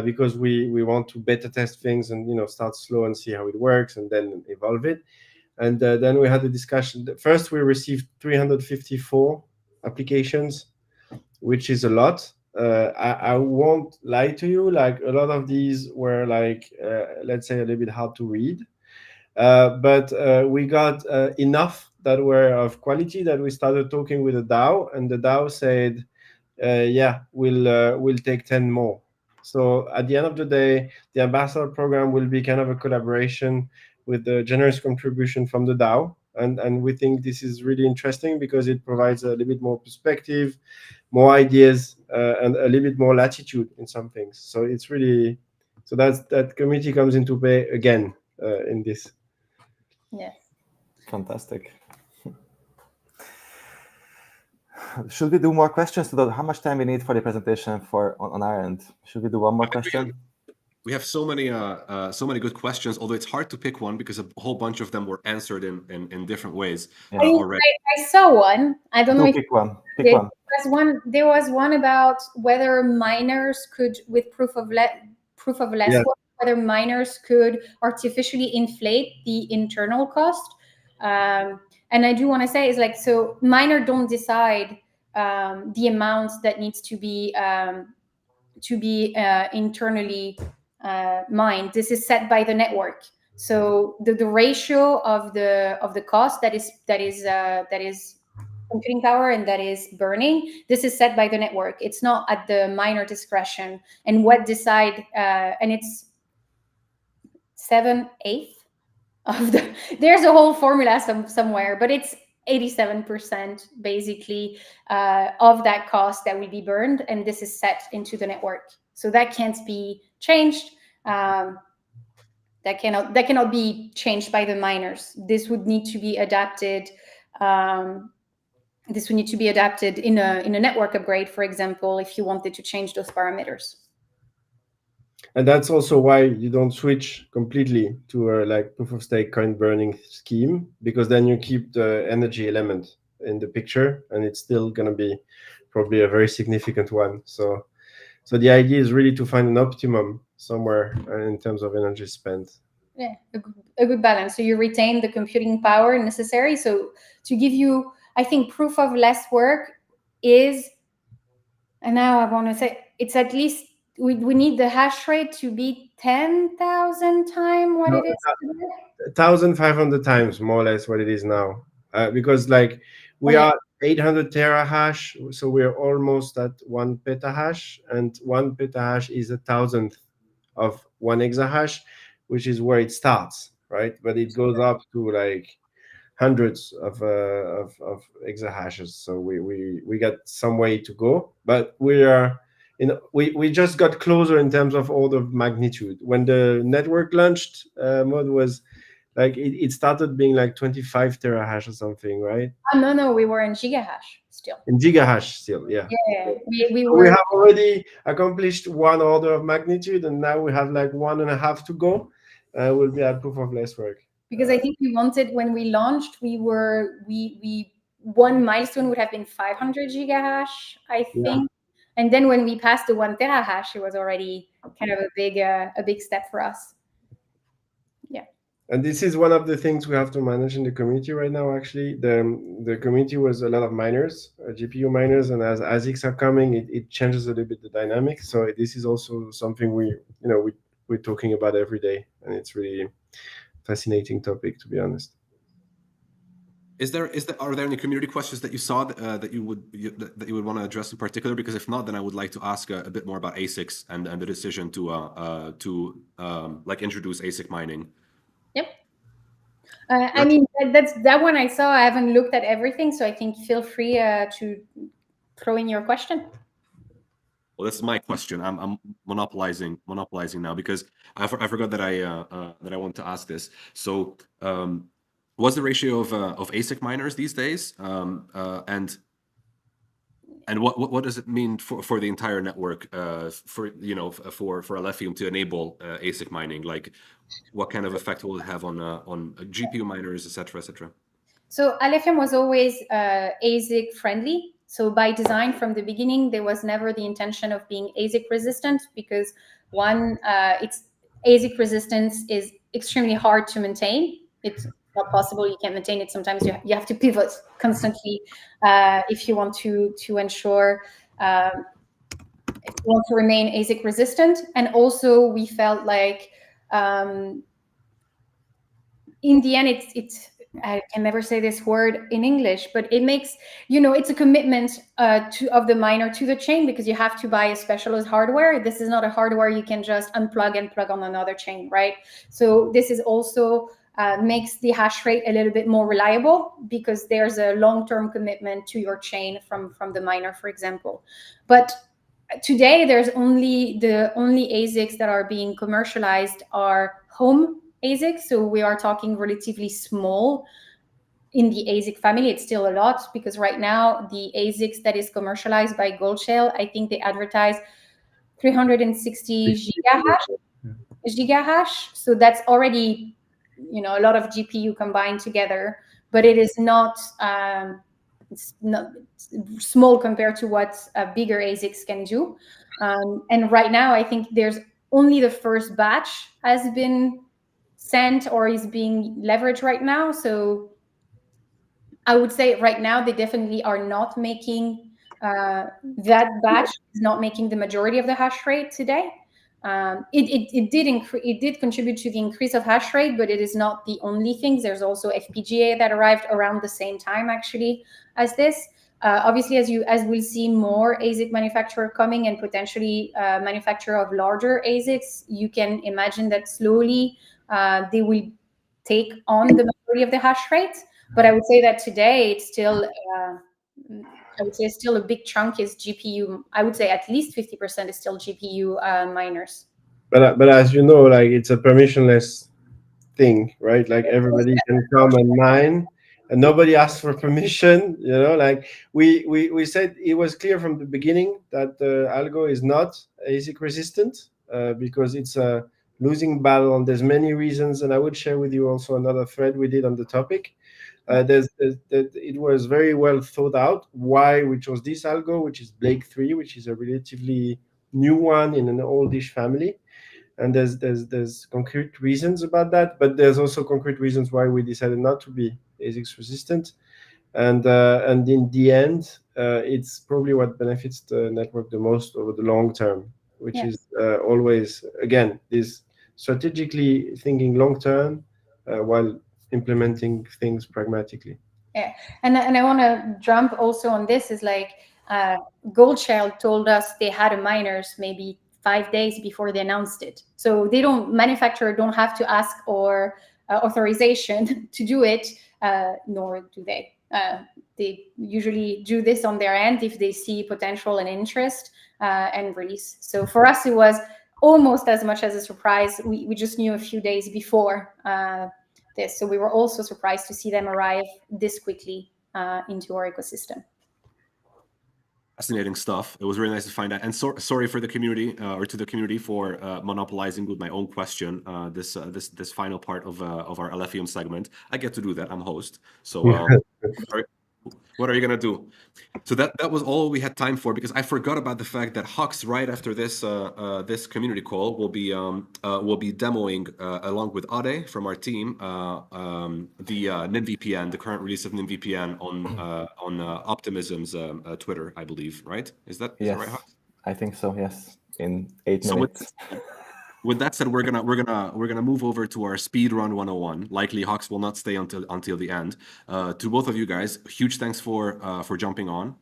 Speaker 4: because we want to beta test things and, start slow and see how it works and then evolve it. And then we had a discussion. First, we received 354 applications, which is a lot. I won't lie to you, like a lot of these were like, let's say a little bit hard to read. But we got enough that were of quality that we started talking with the DAO, and the DAO said, yeah, we'll take 10 more. So at the end of the day, the ambassador program will be kind of a collaboration with the generous contribution from the DAO. And we think this is really interesting because it provides a little bit more perspective, more ideas, and a little bit more latitude in some things. So it's really, so that community comes into play again in this.
Speaker 3: Yes.
Speaker 2: Fantastic. Should we do more questions? How much time we need for the presentation on our end? Should we do one more question?
Speaker 1: We have so many good questions, although it's hard to pick one because a whole bunch of them were answered in different ways already.
Speaker 3: I saw one. I don't know if
Speaker 2: pick one. Pick one.
Speaker 3: There was one about whether miners could, with proof of less work, whether miners could artificially inflate the internal cost. And I do want to say is like, so miner don't decide the amount that needs to be internally mined. This is set by the network. So the ratio of the cost that is computing power and that is burning, this is set by the network. It's not at the miner discretion. And what decide, and it's 7/8 of the, there's a whole formula somewhere, but it's 87% basically of that cost that will be burned, and this is set into the network. So that can't be changed. That cannot be changed by the miners. This would need to be adapted. This would need to be adapted in a network upgrade, for example, if you wanted to change those parameters.
Speaker 4: And that's also why you don't switch completely to a like proof of stake coin burning scheme, because then you keep the energy element in the picture, and it's still going to be probably a very significant one. So the idea is really to find an optimum somewhere in terms of energy spent.
Speaker 3: Yeah, a good balance. So you retain the computing power necessary. So to give you, I think proof of less work is, and now I want to say it's at least we need the hash rate to be 10,000 times what it is today.
Speaker 4: 1,500 times more or less what it is now, because like we are 800 terahash, so we're almost at 1 petahash, and 1 petahash is 1,000th of 1 exahash, which is where it starts, right? But it goes up to like hundreds of exahashes. So we got some way to go, but we just got closer in terms of order of magnitude. When the network launched, Mode was like it started being like 25 terahash or something, right?
Speaker 3: No, we were in gigahash still.
Speaker 4: In gigahash still, yeah.
Speaker 3: Yeah, we
Speaker 4: So
Speaker 3: were.
Speaker 4: we have already accomplished one order of magnitude, and now we have like 1.5 to go. We'll be at proof of less work.
Speaker 3: Because I think we wanted, when we launched, we one milestone would have been 500 gigahash, I think. And then when we passed the 1 terahash, it was already kind of a big step for us. Yeah.
Speaker 4: And this is one of the things we have to manage in the community right now. Actually, the community was a lot of miners, GPU miners, and as ASICs are coming, it changes a little bit the dynamics. So this is also something we're talking about every day, and it's really fascinating topic, to be honest.
Speaker 1: Are there any community questions that you saw that you would want to address in particular? Because if not, then I would like to ask a bit more about ASICs and the decision to like introduce ASIC mining.
Speaker 3: Yep. I mean, that's that one I saw. I haven't looked at everything, so I think feel free to throw in your question.
Speaker 1: Well, this is my question. I'm monopolizing now because I forgot that I want to ask this. So, what's the ratio of ASIC miners these days? And what does it mean for the entire network? For Alephium to enable ASIC mining, like what kind of effect will it have on GPU miners, etc., etc.?
Speaker 3: So Alephium was always ASIC friendly. So by design from the beginning, there was never the intention of being ASIC resistant because one, it's ASIC resistance is extremely hard to maintain. It's not possible. You can't maintain it. Sometimes you have to pivot constantly if you want to ensure if you want to remain ASIC resistant. And also we felt like in the end, it's I can never say this word in English, but it makes, it's a commitment of the miner to the chain because you have to buy a specialized hardware. This is not a hardware you can just unplug and plug on another chain, right? So this is also makes the hash rate a little bit more reliable because there's a long-term commitment to your chain from the miner, for example. But today, the only ASICs that are being commercialized are home ASICs. So we are talking relatively small in the ASIC family. It's still a lot because right now the ASICs that is commercialized by Goldshell, I think they advertise 360 gigahash. So that's already, a lot of GPU combined together, but it is not, it's not small compared to what bigger ASICs can do. And right now, I think there's only the first batch has been sent or is being leveraged right now. So I would say right now they definitely are not making that batch is not making the majority of the hash rate today. It did contribute to the increase of hash rate, but it is not the only thing. There's also FPGA that arrived around the same time actually as this. Obviously, as we'll see more ASIC manufacturer coming and potentially manufacturer of larger ASICs, you can imagine that slowly they will take on the majority of the hash rate. But I would say that today it's still, I would say still a big chunk is GPU. I would say at least 50% is still GPU miners.
Speaker 4: But as you know, like it's a permissionless thing, right? Like everybody can come and mine, and nobody asks for permission. Like we said, it was clear from the beginning that the algo is not ASIC resistant because it's a losing battle, and there's many reasons. And I would share with you also another thread we did on the topic. It was very well thought out why we chose this algo, which is Blake 3, which is a relatively new one in an oldish family. And there's concrete reasons about that, but there's also concrete reasons why we decided not to be ASICs resistant. And in the end, it's probably what benefits the network the most over the long term, which is always, again, this strategically thinking long term while implementing things pragmatically.
Speaker 3: Yeah, and I want to jump also on this is like Goldshell told us they had a miners maybe 5 days before they announced it. So manufacturer don't have to ask or authorization to do it. nor do they. They usually do this on their end if they see potential and interest and release. So for us, it was almost as much as a surprise. We just knew a few days before this. So we were also surprised to see them arrive this quickly into our ecosystem.
Speaker 1: Fascinating stuff. It was really nice to find out. And sorry for the community or to the community for monopolizing with my own question. This final part of our Alephium segment. I get to do that. I'm host. So what are you gonna do? So that was all we had time for, because I forgot about the fact that Hux, right after this this community call, will be demoing along with Ade from our team the NimVPN, the current release of NimVPN on Optimism's Twitter, I believe. Right? Is that right, Hux?
Speaker 2: I think so. Yes, in 8 minutes.
Speaker 1: With that said, we're gonna move over to our speedrun 101. Likely Hux will not stay until the end. To both of you guys, huge thanks for jumping on.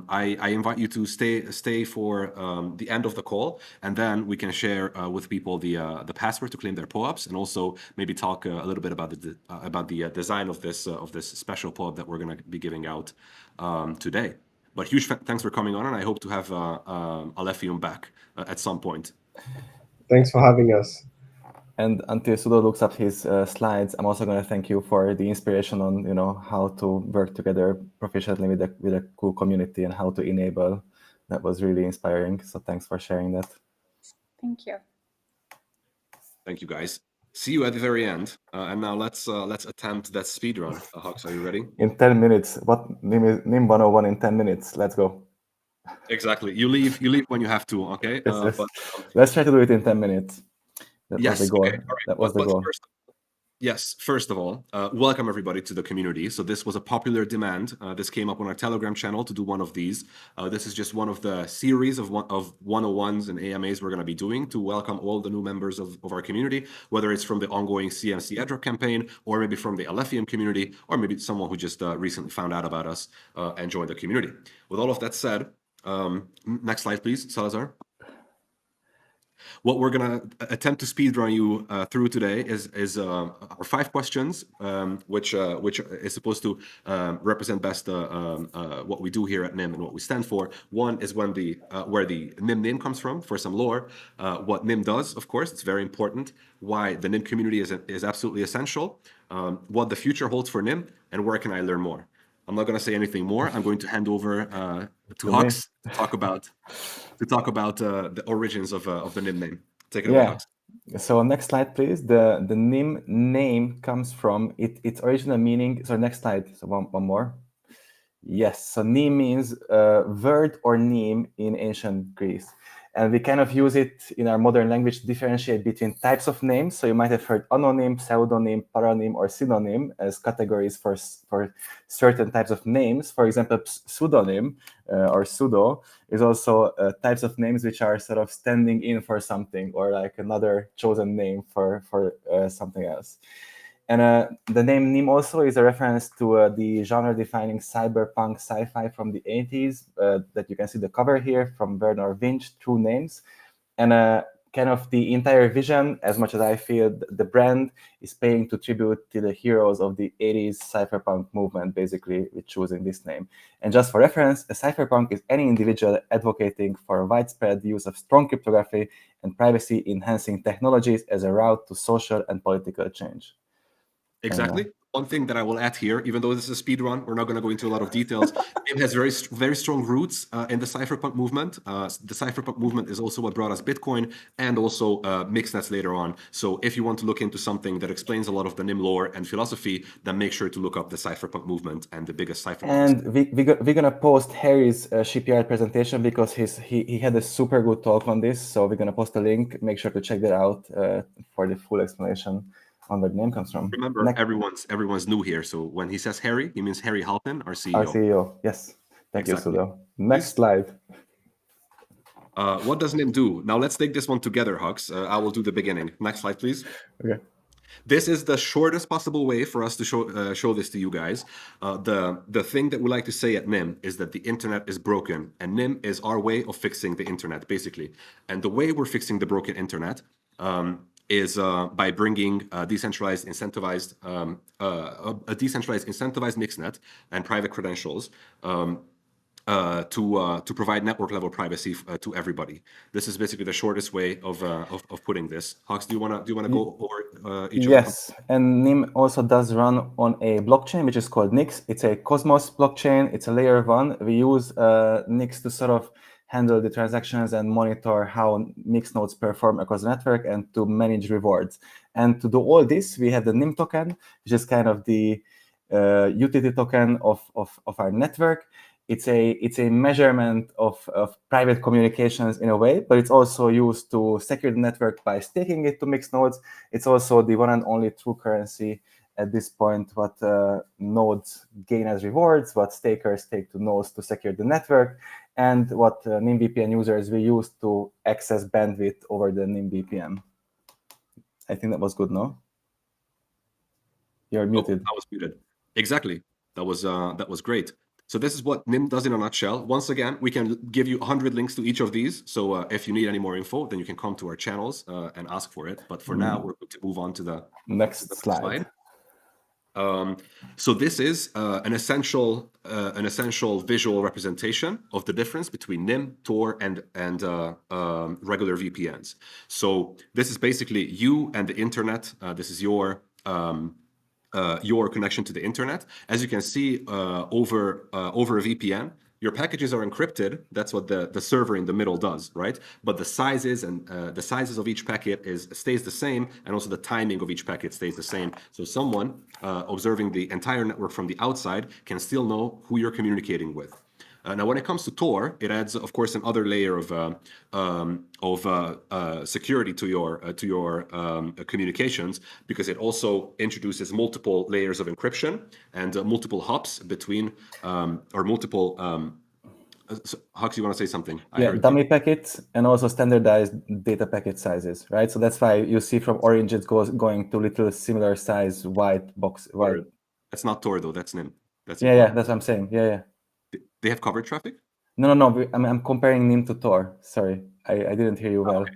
Speaker 1: I invite you to stay for the end of the call, and then we can share with people the password to claim their POAPs, and also maybe talk a little bit about the design of this special POAP that we're gonna be giving out today. But huge thanks for coming on, and I hope to have Alephium back at some point.
Speaker 4: Thanks for having us.
Speaker 2: And until Sudo looks up his slides, I'm also going to thank you for the inspiration on how to work together proficiently with a cool community and how to enable. That was really inspiring. So thanks for sharing that.
Speaker 3: Thank you.
Speaker 1: Thank you, guys. See you at the very end. And now let's attempt that speed run. Hux, are you ready?
Speaker 2: In 10 minutes. What Nim 101 in 10 minutes? Let's go.
Speaker 1: Exactly. You leave when you have to. Okay.
Speaker 2: Let's try to do it in 10 minutes. That was the goal.
Speaker 1: Okay. Right.
Speaker 2: That was the goal.
Speaker 1: First of all, welcome everybody to the community. So this was a popular demand. This came up on our Telegram channel to do one of these. This is just one of the series of 101s and AMAs we're going to be doing to welcome all the new members of our community, whether it's from the ongoing CMC airdrop campaign, or maybe from the Alephium community, or maybe someone who just recently found out about us and joined the community. With all of that said, next slide, please, Salazar. What we're going to attempt to speedrun you through today is our 5 questions, which is supposed to represent best what we do here at NIM and what we stand for. One is where the NIM name comes from, for some lore. What NIM does, of course, it's very important. Why the NIM community is absolutely essential. What the future holds for NIM, and where can I learn more. I'm not going to say anything more. I'm going to hand over to Hux to talk about the origins of the NIM name. Take it away, Hux.
Speaker 2: So next slide, please. The NIM name comes from its original meaning. So next slide. So one more. Yes. So NIM means word or name in ancient Greece. And we kind of use it in our modern language to differentiate between types of names. So you might have heard anonym, pseudonym, paronym, or synonym as categories for certain types of names. For example, pseudonym or pseudo is also types of names which are sort of standing in for something, or like another chosen name for something else. And the name NIM also is a reference to the genre-defining cyberpunk sci-fi from the 80s that you can see the cover here from Bernard Winch, True Names. And kind of the entire vision, as much as I feel the brand is paying tribute to the heroes of the 80s cyberpunk movement, basically, with choosing this name. And just for reference, a cyberpunk is any individual advocating for a widespread use of strong cryptography and privacy-enhancing technologies as a route to social and political change.
Speaker 1: Exactly. One thing that I will add here, even though this is a speed run, we're not going to go into a lot of details. It has very strong roots in the cypherpunk movement. The cypherpunk movement is also what brought us Bitcoin and also mixnets later on. So if you want to look into something that explains a lot of the NIM lore and philosophy, then make sure to look up the cypherpunk movement and the biggest cypherpunk.
Speaker 2: And we're going to post Harry's shipyard presentation because he had a super good talk on this. So we're going to post a link. Make sure to check that out for the full explanation on where the name comes from.
Speaker 1: Remember, everyone's new here. So when he says Harry, he means Harry Halpin, our CEO.
Speaker 2: Our CEO, yes. Thank you, Sudo. Next slide.
Speaker 1: What does NIM do? Now let's take this one together, Hux. I will do the beginning. Next slide, please.
Speaker 2: Okay.
Speaker 1: This is the shortest possible way for us to show this to you guys. The thing that we like to say at NIM is that the internet is broken, and NIM is our way of fixing the internet, basically. And the way we're fixing the broken internet is by bringing a decentralized incentivized mixnet and private credentials to provide network level privacy to everybody. This is basically the shortest way of putting this. Hux, do you wanna go over each of them?
Speaker 2: Yes, and NIM also does run on a blockchain which is called Nix. It's a Cosmos blockchain. It's a layer 1. We use Nix to sort of handle the transactions and monitor how mixed nodes perform across the network and to manage rewards. And to do all this, we have the NIM token, which is kind of the utility token of our network. It's a measurement of private communications in a way, but it's also used to secure the network by staking it to mixed nodes. It's also the one and only true currency at this point, what nodes gain as rewards, what stakers take to nodes to secure the network, and what NIM VPN users will use to access bandwidth over the NIM VPN. I think that was good, no? You're muted.
Speaker 1: I was muted. Exactly. That was great. So this is what NIM does in a nutshell. Once again, we can give you 100 links to each of these. So if you need any more info, then you can come to our channels and ask for it. But for now, we're going to move on to the
Speaker 2: next slide.
Speaker 1: So this is an essential visual representation of the difference between NIM, Tor, and regular VPNs. So this is basically you and the internet. This is your connection to the internet. As you can see, over a VPN, your packages are encrypted. That's what the server in the middle does, right? But the sizes of each packet stays the same, and also the timing of each packet stays the same. So someone observing the entire network from the outside can still know who you're communicating with. Now, when it comes to Tor, it adds, of course, another layer of security to your communications, because it also introduces multiple layers of encryption and multiple hops between or multiple. Hux, you want to say something?
Speaker 2: Yeah, dummy packets and also standardized data packet sizes, right? So that's why you see from orange it goes going to little similar size white box. White.
Speaker 1: That's not Tor though. That's NIM. That's
Speaker 2: yeah. That's what I'm saying. Yeah.
Speaker 1: They have covered traffic?
Speaker 2: No. I'm comparing NIM to Tor. Sorry, I didn't hear you well.
Speaker 1: Okay.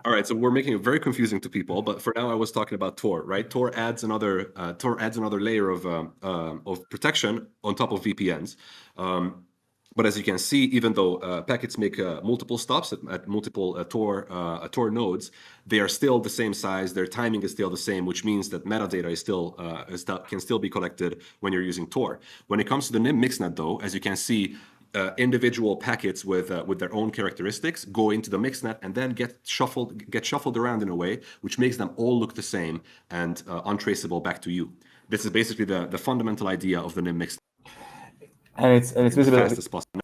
Speaker 1: All right, so we're making it very confusing to people, but for now I was talking about Tor, right? Tor adds another layer of protection on top of VPNs. But as you can see, even though packets make multiple stops at multiple Tor nodes, they are still the same size. Their timing is still the same, which means that metadata can still be collected when you're using Tor. When it comes to the NIM mixnet, though, as you can see, individual packets with their own characteristics go into the mixnet and then get shuffled around in a way which makes them all look the same and untraceable back to you. This is basically the fundamental idea of the NIM mixnet.
Speaker 2: And it's visible.
Speaker 1: Fast as possible.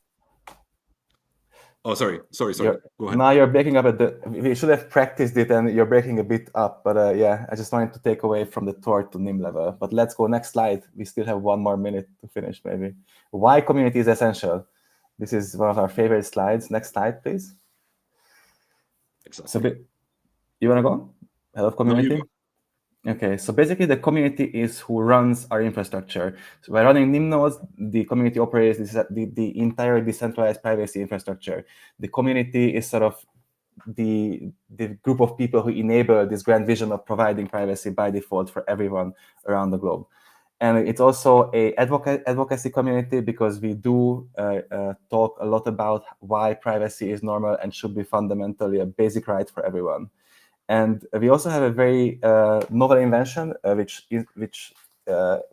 Speaker 1: Oh, sorry. Go ahead.
Speaker 2: Now you're breaking up we should have practiced it, and you're breaking a bit up. But yeah, I just wanted to take away from the Tor to NIM level. But let's go next slide. We still have 1 more minute to finish, maybe. Why community is essential? This is one of our favorite slides. Next slide, please.
Speaker 1: Exactly.
Speaker 2: So you want to go? Head of community?
Speaker 1: No, you go.
Speaker 2: Okay, so basically the community is who runs our infrastructure. So by running NIM nodes, the community operates the entire decentralized privacy infrastructure. The community is sort of the group of people who enable this grand vision of providing privacy by default for everyone around the globe. And it's also a advocacy community, because we do talk a lot about why privacy is normal and should be fundamentally a basic right for everyone. And we also have a very novel invention, which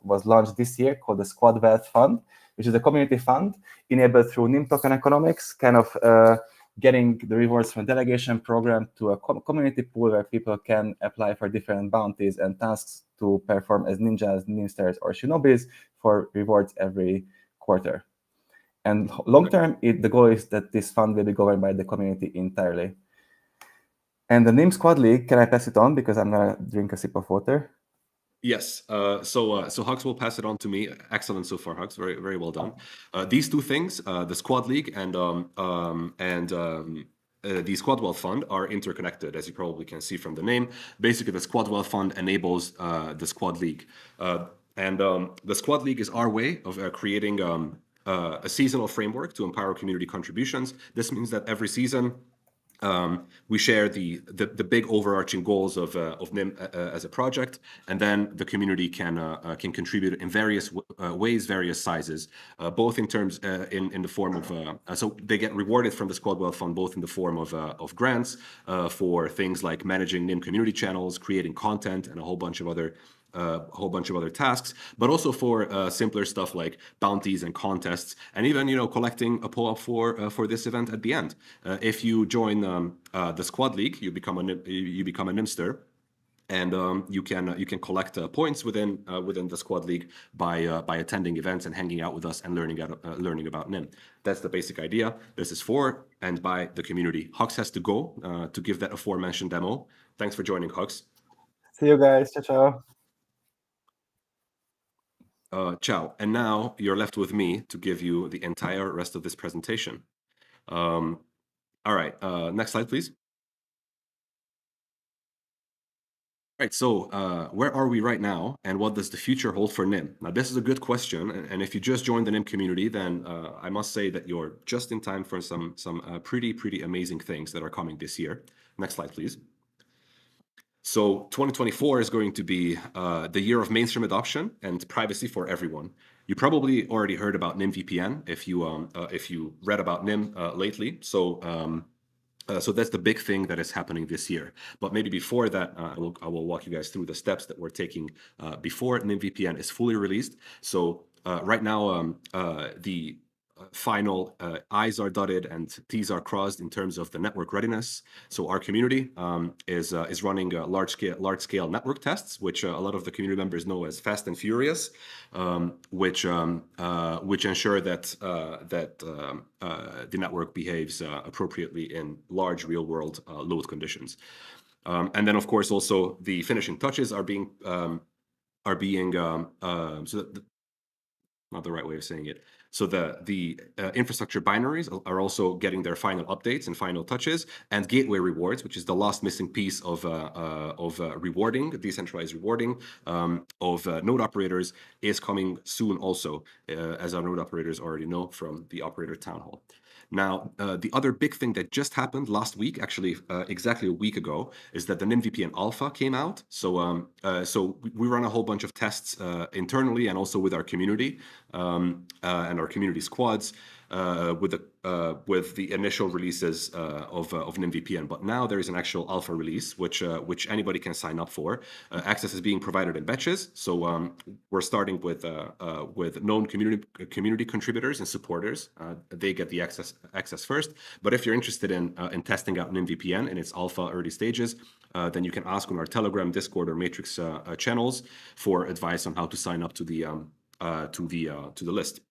Speaker 2: was launched this year, called the Squad Wealth Fund, which is a community fund enabled through NIM token economics, kind of getting the rewards from a delegation program to a community pool where people can apply for different bounties and tasks to perform as ninjas, ninsters, or shinobis for rewards every quarter. And long term, the goal is that this fund will be governed by the community entirely. And the NIM Squad League, can I pass it on? Because I'm going to drink a sip of water.
Speaker 1: Yes. So Hux will pass it on to me. Excellent so far, Hux. Very, very well done. These two things, the Squad League and the Squad Wealth Fund, are interconnected, as you probably can see from the name. Basically, the Squad Wealth Fund enables the Squad League. And the Squad League is our way of creating a seasonal framework to empower community contributions. This means that every season, We share the big overarching goals of NIM as a project, and then the community can contribute in various ways, various sizes, both in terms in the form of so they get rewarded from the Squad Wealth Fund both in the form of grants for things like managing NIM community channels, creating content, and a whole bunch of other tasks, but also for simpler stuff like bounties and contests, and even collecting a pull-up for this event at the end. If you join the Squad League, you become a NIMster, and you can collect points within the Squad League by attending events and hanging out with us and learning about NIM. That's the basic idea. This is for and by the community. Hux has to go to give that aforementioned demo. Thanks for joining, Hux.
Speaker 2: See you guys. Ciao, ciao.
Speaker 1: Ciao. And now you're left with me to give you the entire rest of this presentation. All right, next slide, please. All right, so where are we right now, and what does the future hold for NIM? Now, this is a good question, and if you just joined the NIM community, then I must say that you're just in time for some pretty amazing things that are coming this year. Next slide, please. So 2024 is going to be the year of mainstream adoption and privacy for everyone. You probably already heard about NIM VPN if you read about NIM lately. So that's the big thing that is happening this year. But maybe before that, I will walk you guys through the steps that we're taking before NIM VPN is fully released. So right now, the final I's are dotted and T's are crossed in terms of the network readiness. So our community is running large scale network tests, which a lot of the community members know as Fast and Furious, which ensure that the network behaves appropriately in large real world load conditions. And then of course also the finishing touches are being not the right way of saying it. So the infrastructure binaries are also getting their final updates and final touches, and gateway rewards, which is the last missing piece of rewarding, decentralized rewarding of node operators, is coming soon also, as our node operators already know from the operator town hall. Now, the other big thing that just happened last week, actually exactly a week ago, is that the NIM VPN Alpha came out. So we run a whole bunch of tests internally and also with our community and our community squads with the initial releases of NIM VPN. But now there is an actual alpha release, which anybody can sign up for. Access is being provided in batches. So we're starting with known community contributors and supporters. They get the access first. But if you're interested in testing out NIM VPN in its alpha early stages, then you can ask on our Telegram, Discord, or Matrix channels for advice on how to sign up to the list.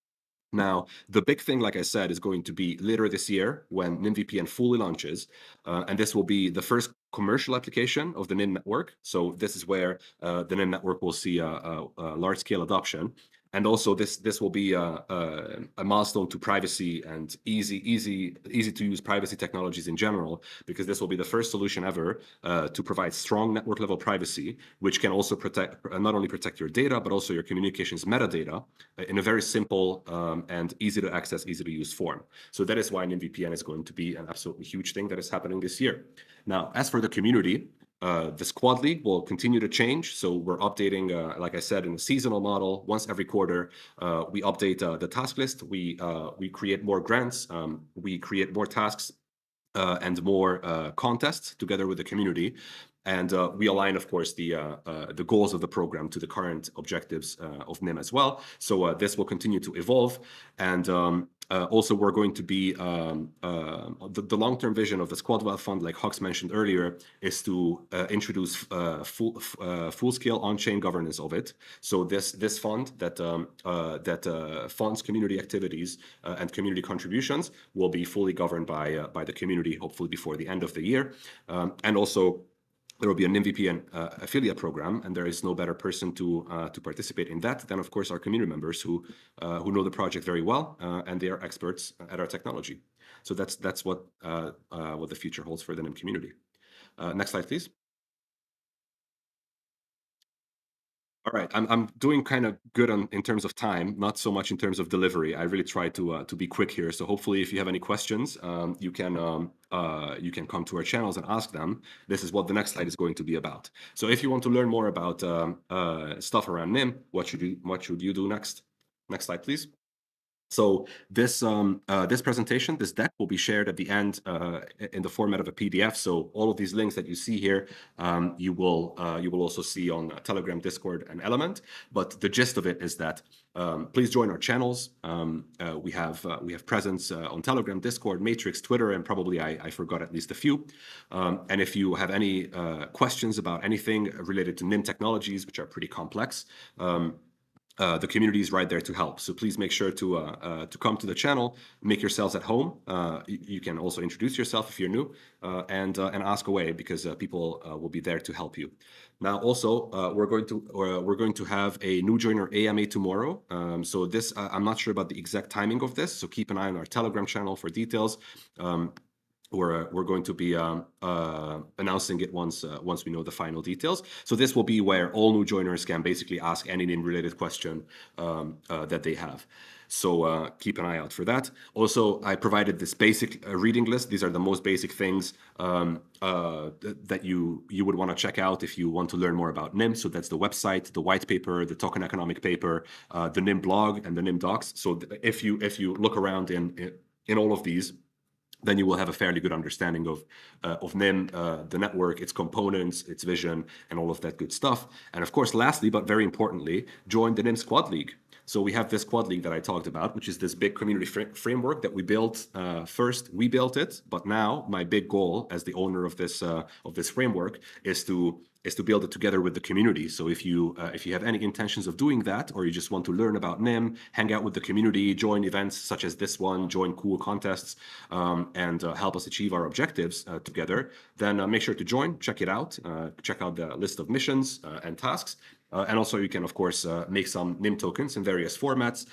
Speaker 1: Now, the big thing, like I said, is going to be later this year when NIM VPN fully launches, and this will be the first commercial application of the NIM network. So this is where the NIM network will see a large-scale adoption. And also, this will be a milestone to privacy and easy to use privacy technologies in general, because this will be the first solution ever to provide strong network level privacy, which can also not only protect your data but also your communications metadata in a very simple and easy to access, easy to use form. So that is why NIM VPN is going to be an absolutely huge thing that is happening this year. Now, as for the community, the Squad League will continue to change. So we're updating, like I said, in the seasonal model. Once every quarter, we update the task list. We create more grants. We create more tasks and more contests together with the community. And we align, of course, the goals of the program to the current objectives of NIM as well. So this will continue to evolve. And also, we're going to be the long-term vision of the Squad Wealth Fund, like Hux mentioned earlier, is to introduce full-scale on-chain governance of it. So this fund that funds community activities and community contributions will be fully governed by the community, hopefully before the end of the year. And also, there will be a NIM VPN affiliate program, and there is no better person to participate in that than, of course, our community members who know the project very well, and they are experts at our technology. So that's what the future holds for the NIM community. Next slide, please. All right, I'm doing kind of good in terms of time, not so much in terms of delivery. I really try to be quick here. So hopefully, if you have any questions, you can come to our channels and ask them. This is what the next slide is going to be about. So if you want to learn more about stuff around NIM, what should you do next? Next slide, please. So this presentation, this deck, will be shared at the end in the format of a PDF. So all of these links that you see here, you will also see on Telegram, Discord, and Element. But the gist of it is that please join our channels. We have presence on Telegram, Discord, Matrix, Twitter, and probably I forgot at least a few. And if you have any questions about anything related to NIM technologies, which are pretty complex, the community is right there to help. So please make sure to come to the channel, make yourselves at home. You can also introduce yourself if you're new, and ask away, because people will be there to help you. Now, also, we're going to have a new joiner AMA tomorrow. So this, I'm not sure about the exact timing of this. So keep an eye on our Telegram channel for details. We're going to be announcing it once we know the final details. So this will be where all new joiners can basically ask any NIM-related question that they have. So keep an eye out for that. Also, I provided this basic reading list. These are the most basic things that you would want to check out if you want to learn more about NIM. So that's the website, the white paper, the token economic paper, the NIM blog, and the NIM docs. So if you look around in all of these, then you will have a fairly good understanding of NIM, the network, its components, its vision, and all of that good stuff. And of course, lastly, but very importantly, join the NIM Squad League. So we have this Squad League that I talked about, which is this big community framework that we built. First, we built it, but now my big goal as the owner of this framework is to build it together with the community. So if you have any intentions of doing that, or you just want to learn about NIM, hang out with the community, join events such as this one, join cool contests, and help us achieve our objectives together, then make sure to join, check it out, check out the list of missions and tasks. And also, you can, of course, make some NIM tokens in various formats,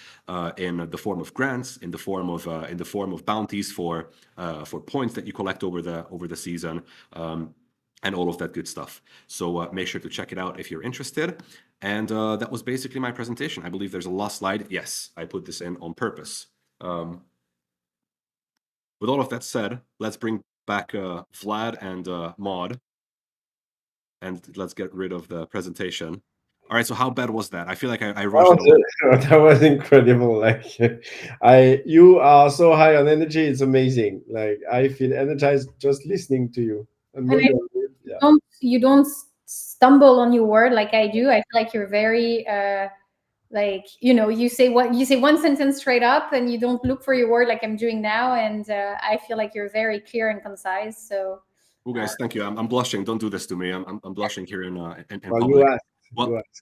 Speaker 1: in the form of grants, in the form of bounties for points that you collect over the season, and all of that good stuff. So make sure to check it out if you're interested. And that was basically my presentation. I believe there's a last slide. Yes, I put this in on purpose. With all of that said, let's bring back Vlad and Maud, and let's get rid of the presentation. All right, so how bad was that? I feel like I rushed it.
Speaker 4: That was incredible. Like, you are so high on energy. It's amazing. Like, I feel energized just listening to you. And
Speaker 3: you don't stumble on your word like I do. I feel like you're very like, you say one sentence straight up, and you don't look for your word like I'm doing now. And I feel like you're very clear and concise. So.
Speaker 1: Well, guys, thank you. I'm blushing. Don't do this to me. I'm blushing here in
Speaker 4: well,
Speaker 1: public.
Speaker 4: you asked.
Speaker 1: Well,
Speaker 4: you asked.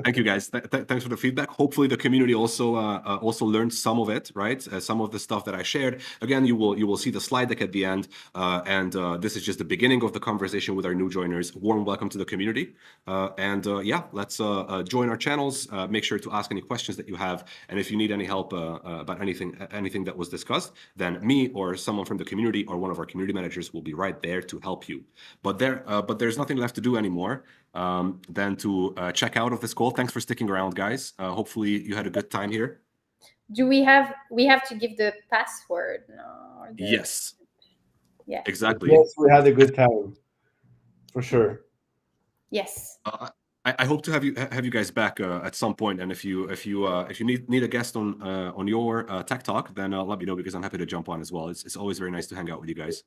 Speaker 1: Thank you, guys. Thanks for the feedback. Hopefully, the community also learned some of it, right? Some of the stuff that I shared. Again, you will see the slide deck at the end, and this is just the beginning of the conversation with our new joiners. Warm welcome to the community, and yeah, let's join our channels. Make sure to ask any questions that you have, and if you need any help about anything that was discussed, then me or someone from the community or one of our community managers will be right there to help you. But there's nothing left to do anymore than to check out of this call. Thanks for sticking around, guys. Hopefully you had a good time here.
Speaker 3: Do we have to give the password? No,
Speaker 1: yes.
Speaker 3: Yeah.
Speaker 1: Exactly.
Speaker 4: Yes, we had a good time, for sure.
Speaker 3: Yes.
Speaker 1: I hope to have you guys back at some point, and if you need a guest on your tech talk, then let me know, because I'm happy to jump on as well. It's always very nice to hang out with you guys.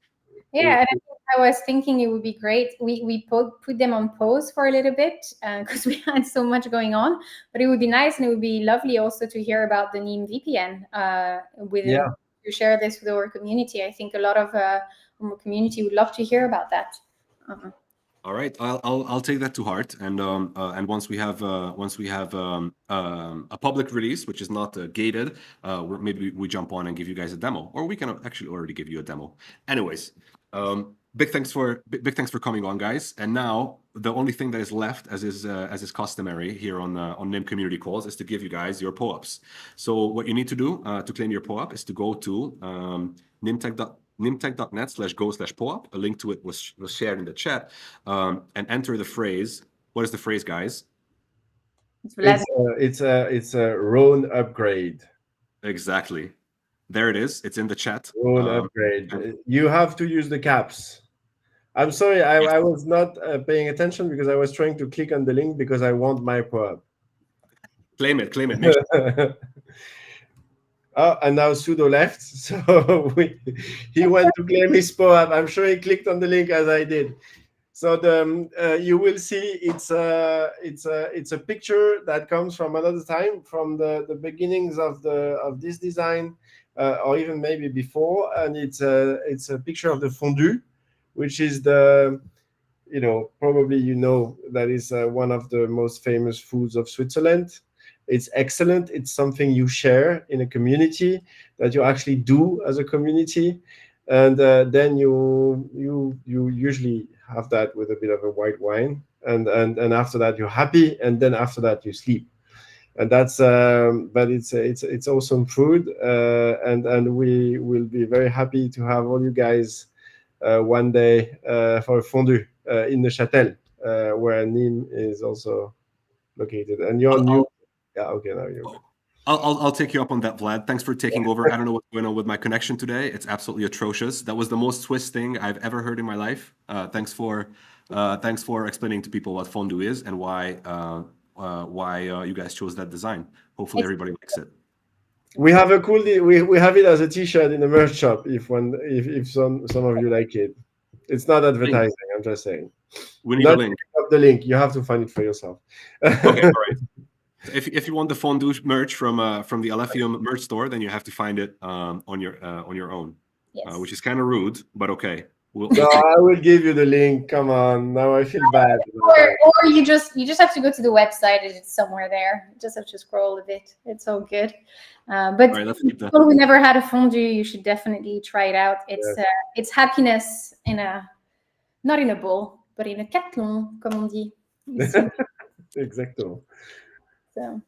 Speaker 3: Yeah, and I was thinking it would be great. We put them on pause for a little bit because we had so much going on. But it would be nice, and it would be lovely also to hear about the NIM VPN. To share this with our community. I think a lot of our community would love to hear about that.
Speaker 1: All right, I'll take that to heart, and once we have a public release, which is not gated, maybe we jump on and give you guys a demo, or we can actually already give you a demo. Anyways. Big thanks for coming on, guys. And now the only thing that is left, as is customary here on NIM community calls, is to give you guys your POAPs. So what you need to do to claim your POAP is to go to nimtech.net/go/POAP. A link to it was shared in the chat, and enter the phrase What is the phrase, guys?
Speaker 4: It's a Rhone upgrade.
Speaker 1: Exactly. There it is. It's in the chat.
Speaker 4: Rhone upgrade. You have to use the caps. I'm sorry, I was not paying attention because I was trying to click on the link because I want my POAP.
Speaker 1: Claim it, claim it.
Speaker 4: Oh, and now Sudo left, so he went to claim his POAP. I'm sure he clicked on the link as I did. So you will see it's a picture that comes from another time, from the beginnings of this design, or even maybe before, and it's a picture of the fondue, which is probably that is one of the most famous foods of Switzerland. It's excellent. It's something you share in a community, that you actually do as a community, and then you usually have that with a bit of a white wine, and after that you're happy, and then after that you sleep. And that's but it's awesome food, and we will be very happy to have all you guys one day for a fondue in the Châtel, where Nîmes is also located. And you're new. Yeah, okay, now you're good.
Speaker 1: I'll take you up on that, Vlad. Thanks for taking over. I don't know what's going on with my connection today. It's absolutely atrocious. That was the most Swiss thing I've ever heard in my life. Thanks for explaining to people what fondue is and why you guys chose that design. Hopefully everybody likes it.
Speaker 4: We have a cool we have it as a t-shirt in the merch shop if some of you like it. It's not advertising, I'm just saying.
Speaker 1: We need a link.
Speaker 4: The link. You have to find it for yourself.
Speaker 1: Okay, all right. If you want the fondue merch from the Alephium merch store, then you have to find it on your own, yes. Which is kind of rude, but okay.
Speaker 4: I will give you the link. Come on, now I feel bad.
Speaker 3: Or you just have to go to the website. It's somewhere there. You just have to scroll a bit. It's all good. But
Speaker 1: right,
Speaker 3: people who never had a fondue, you should definitely try it out. It's happiness not in a bowl, but in a carton, comme on dit.
Speaker 4: Exactly.
Speaker 3: So.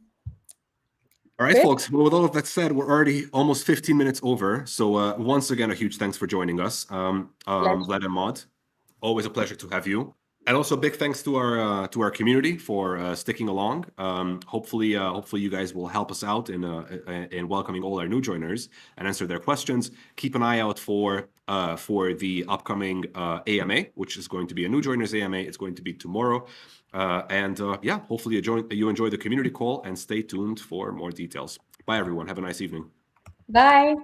Speaker 1: All right, folks. Well, with all of that said, we're already almost 15 minutes over. So once again, a huge thanks for joining us, Vlad and Maud. Always a pleasure to have you. And also big thanks to our community for sticking along. Hopefully you guys will help us out in welcoming all our new joiners and answer their questions. Keep an eye out for the upcoming AMA, which is going to be a new joiners AMA. It's going to be tomorrow. Yeah, hopefully you enjoy the community call and stay tuned for more details. Bye, everyone. Have a nice evening.
Speaker 3: Bye.